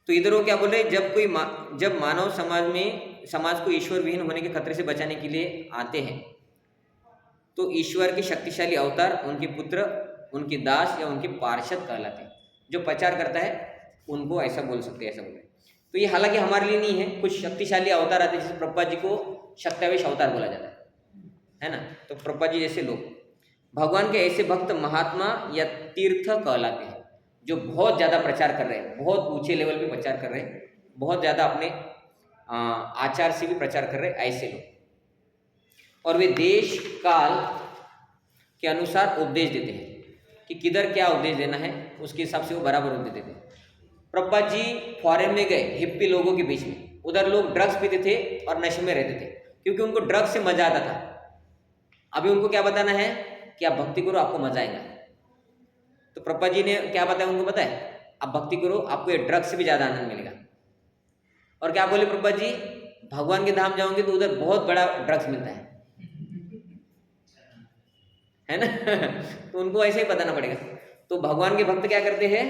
तो इधर वो क्या बोल रहे, जब मानव समाज को ईश्वर विहीन होने के खतरे से बचाने के लिए आते हैं तो ईश्वर के शक्तिशाली अवतार, उनके पुत्र, उनके दास या उनके पार्षद कहलाते हैं। जो प्रचार करता है उनको ऐसा बोल सकते हैं, ऐसा बोले। तो ये हालांकि हमारे लिए नहीं है, कुछ शक्तिशाली अवतार आते हैं, जैसे प्रभुपाद जी को शक्तावेश अवतार बोला जाता है ना। तो प्रभुपाद जी जैसे लोग, भगवान के ऐसे भक्त महात्मा या तीर्थ कहलाते हैं, जो बहुत ज़्यादा प्रचार कर रहे हैं, बहुत ऊंचे लेवल पे प्रचार कर रहे हैं, बहुत ज़्यादा अपने आचार से भी प्रचार कर रहे हैं, ऐसे लोग। और वे देश काल के अनुसार उपदेश देते हैं कि किधर क्या उपदेश देना है, उसके हिसाब से वो बराबर उपदेश देते हैं। प्रभुपाद जी फॉरेन में गए हिप्पी लोगों के बीच में, उधर लोग ड्रग्स पीते थे और नशे में रहते थे, क्योंकि उनको ड्रग्स से मजा आता था। अभी उनको क्या बताना है कि आप भक्ति करो, आपको मजा आएगा। तो प्रभुपाद जी ने क्या बताया उनको, पता है, आप भक्ति करो, आपको ये ड्रग्स से भी ज्यादा आनंद मिलेगा। और क्या बोले प्रभुपाद जी, भगवान के धाम जाओगे तो उधर बहुत बड़ा ड्रग्स मिलता है ना। तो उनको ऐसे ही बताना पड़ेगा। तो भगवान के भक्त क्या करते हैं,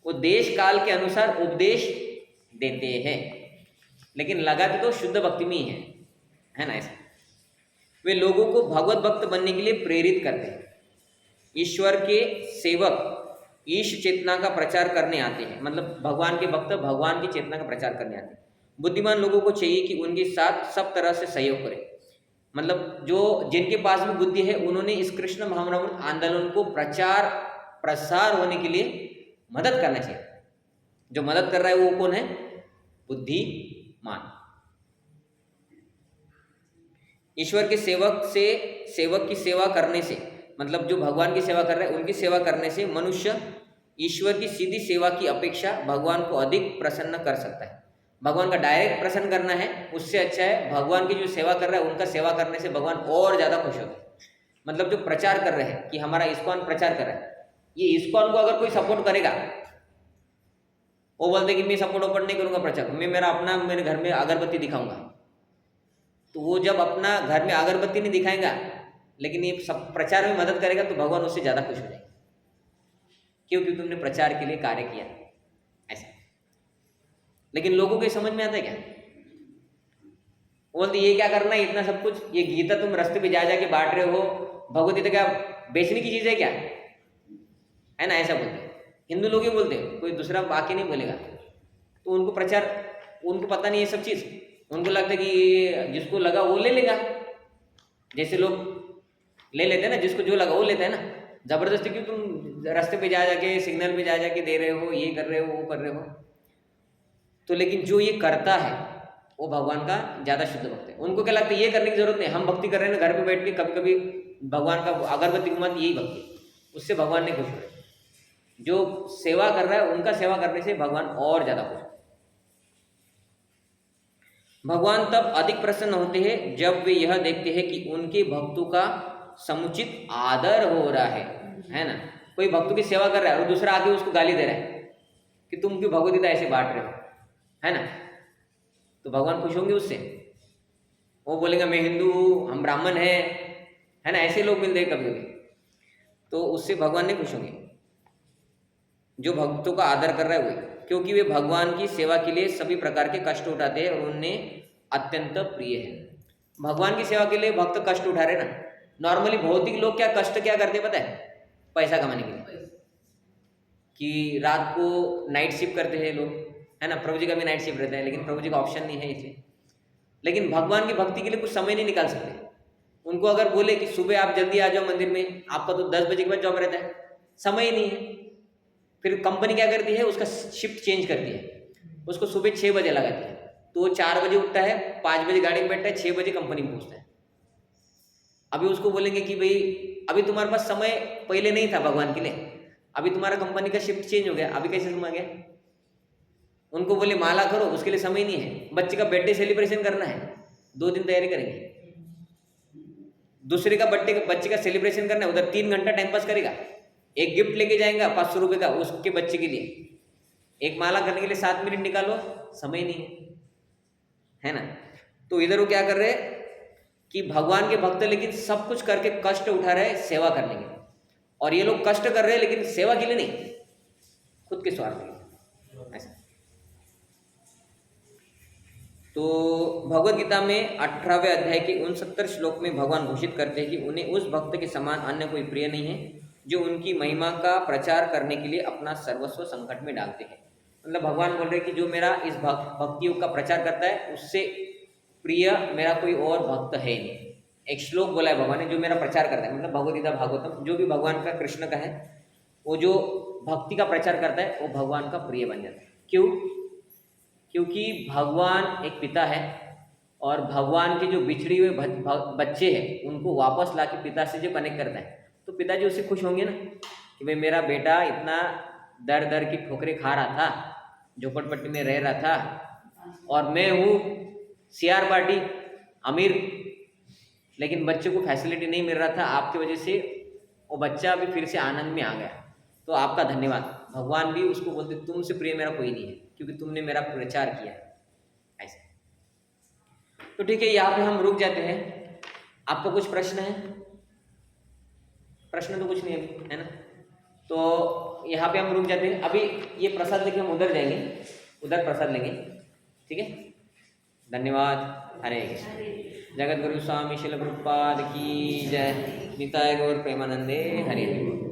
वो देश काल के अनुसार उपदेश देते हैं, लेकिन लगाते तो शुद्ध भक्ति में ही है ना। ऐसा वे लोगों को भगवत भक्त बनने के लिए प्रेरित करते हैं। ईश्वर के सेवक ईश चेतना का प्रचार करने आते हैं, मतलब भगवान के भक्त भगवान की चेतना का प्रचार करने आते हैं। बुद्धिमान लोगों को चाहिए कि उनके साथ सब तरह से सहयोग करें, मतलब जो जिनके पास भी बुद्धि है उन्होंने इस कृष्ण भावनामृत आंदोलन को प्रचार प्रसार होने के लिए मदद करना चाहिए। जो मदद कर रहा है वो कौन है, बुद्धिमान। ईश्वर के सेवक की सेवा करने से, मतलब जो भगवान की सेवा कर रहे हैं उनकी सेवा करने से मनुष्य ईश्वर की सीधी सेवा की अपेक्षा भगवान को अधिक प्रसन्न कर सकता है। भगवान का डायरेक्ट प्रसन्न करना है उससे अच्छा है भगवान की जो सेवा कर रहा है उनका सेवा करने से भगवान और ज़्यादा खुश होते हैं। मतलब जो प्रचार कर रहे हैं कि हमारा इस्कॉन प्रचार कर रहा है, ये इस्कॉन को अगर कोई सपोर्ट करेगा, वो बोलते कि मैं सपोर्ट वपोर्ट नहीं करूँगा प्रचार, मैं मेरे घर में अगरबत्ती दिखाऊंगा। तो वो जब अपना घर में अगरबत्ती नहीं दिखाएगा लेकिन ये सब प्रचार में मदद करेगा तो भगवान उससे ज़्यादा खुश हो जाएगा। क्यों? क्योंकि तुमने प्रचार के लिए कार्य किया। लेकिन लोगों के समझ में आता है क्या? वो बोलते ये क्या करना है इतना सब कुछ, ये गीता तुम रास्ते पे जा जाके बांट रहे हो, भगवत गीता क्या बेचने की चीज है क्या, है ना? ऐसा बोलते हैं हिंदू लोग ही बोलते हैं, कोई दूसरा बाकी नहीं बोलेगा। तो उनको प्रचार, उनको पता नहीं ये सब चीज, उनको लगता है कि जिसको लगा वो ले लेगा, जैसे लोग ले लेते हैं ना, जिसको जो लगा वो लेता है ना। जबरदस्ती क्यों तुम रास्ते पे जा जाके सिग्नल पे जा जाके दे रहे हो, ये कर रहे हो वो कर रहे हो। तो लेकिन जो ये करता है वो भगवान का ज्यादा शुद्ध भक्त है। उनको क्या लगता है ये करने की जरूरत नहीं, हम भक्ति कर रहे हैं ना घर पे बैठ के, कभी कभी भगवान का अगरबत्ती घुमा यही भक्ति, उससे भगवान नहीं खुश हो रहे। जो सेवा कर रहा है उनका सेवा करने से भगवान और ज्यादा खुश। भगवान तब अधिक प्रसन्न होते हैं जब वे यह देखते हैं कि उनके भक्तों का समुचित आदर हो रहा है ना? कोई भक्तों की सेवा कर रहा है और दूसरा आके उसको गाली दे रहा है कि तुम क्यों भगवत गीता ऐसे बांट रहे हो, है ना? तो भगवान खुश होंगे उससे? वो बोलेगा मैं हिंदू हूँ, हम ब्राह्मण है ना? ऐसे लोग मिलते हैं कभी कभी, तो उससे भगवान नहीं खुश होंगे। जो भक्तों का आदर कर रहा है वही, क्योंकि वे भगवान की सेवा के लिए सभी प्रकार के कष्ट उठाते हैं और उन्हें अत्यंत प्रिय है। भगवान की सेवा के लिए भक्त कष्ट उठा रहे ना। नॉर्मली भौतिक लोग क्या कष्ट क्या करते पता है? पैसा कमाने के लिए, कि रात को नाइट शिफ्ट करते हैं लोग, है ना? प्रभु जी का भी नाइट शिफ्ट रहता है, लेकिन प्रभु जी का ऑप्शन नहीं है इसलिए। लेकिन भगवान की भक्ति के लिए कुछ समय नहीं निकाल सकते। उनको अगर बोले कि सुबह आप जल्दी आ जाओ मंदिर में, आपका तो 10 बजे के बाद जॉब रहता है, समय ही नहीं है। फिर कंपनी क्या करती है, उसका शिफ्ट चेंज करती है, उसको सुबह 6 बजे लगाती है, तो वो 4 बजे उठता है, 5 बजे गाड़ी में बैठता है, 6 बजे कंपनी में पहुंचता है। अभी उसको बोलेंगे कि भाई अभी तुम्हारे पास समय पहले नहीं था भगवान के लिए, अभी तुम्हारा कंपनी का शिफ्ट चेंज हो गया, अभी कैसे समय गया? उनको बोले माला करो, उसके लिए समय नहीं है। बच्चे का बर्थडे सेलिब्रेशन करना है, 2 दिन तैयारी करेंगे। दूसरे का बच्चे का सेलिब्रेशन करना है, उधर 3 घंटा टाइम पास करेगा। एक गिफ्ट लेके जाएगा 500 रुपये का उसके बच्चे के लिए, एक माला करने के लिए 7 मिनट निकालो, समय नहीं है ना? तो इधर वो क्या कर रहे हैं कि भगवान के भक्त लेकिन सब कुछ करके कष्ट उठा रहे हैं सेवा करने के, और ये लोग कष्ट कर रहे हैं लेकिन सेवा के लिए नहीं, खुद के स्वार्थ के लिए, ऐसा। तो भगवत गीता में 18वें अध्याय के 69 श्लोक में भगवान घोषित करते हैं कि उन्हें उस भक्त के समान अन्य कोई प्रिय नहीं है जो उनकी महिमा का प्रचार करने के लिए अपना सर्वस्व संकट में डालते हैं। मतलब भगवान बोल रहे हैं कि जो मेरा इस भक्ति योग का प्रचार करता है उससे प्रिय मेरा कोई और भक्त है नहीं। एक श्लोक बोला है भगवान ने, जो मेरा प्रचार करता है, मतलब भगवत गीता भागवतम जो भी भगवान का कृष्ण का है, वो जो भक्ति का प्रचार करता है वो भगवान का प्रिय बन जाता है। क्यों? क्योंकि भगवान एक पिता है और भगवान के जो बिछड़े हुए बच्चे हैं उनको वापस ला के पिता से जो कनेक्ट करता है, तो पिताजी उससे खुश होंगे ना कि भाई मेरा बेटा इतना दर दर की ठोकरें खा रहा था, झोपड़पट्टी में रह रहा था, और मैं हूँ सीआर पार्टी अमीर, लेकिन बच्चे को फैसिलिटी नहीं मिल रहा था, आपकी वजह से वो बच्चा अभी फिर से आनंद में आ गया, तो आपका धन्यवाद। भगवान भी उसको बोलते तुमसे प्रिय मेरा कोई नहीं है क्योंकि तुमने मेरा प्रचार किया है, ऐसे। तो ठीक है, यहाँ पे हम रुक जाते हैं। आपको कुछ प्रश्न है? प्रश्न तो कुछ नहीं अभी, है ना? तो यहाँ पे हम रुक जाते हैं। अभी ये प्रसाद लेके हम उधर जाएंगे, उधर प्रसाद लेंगे, ठीक है? धन्यवाद। हरे कृष्ण। जगत गुरु स्वामी शिल प्रभुपाद की जय। निताय गौर प्रेमानंदे। हरि हरि।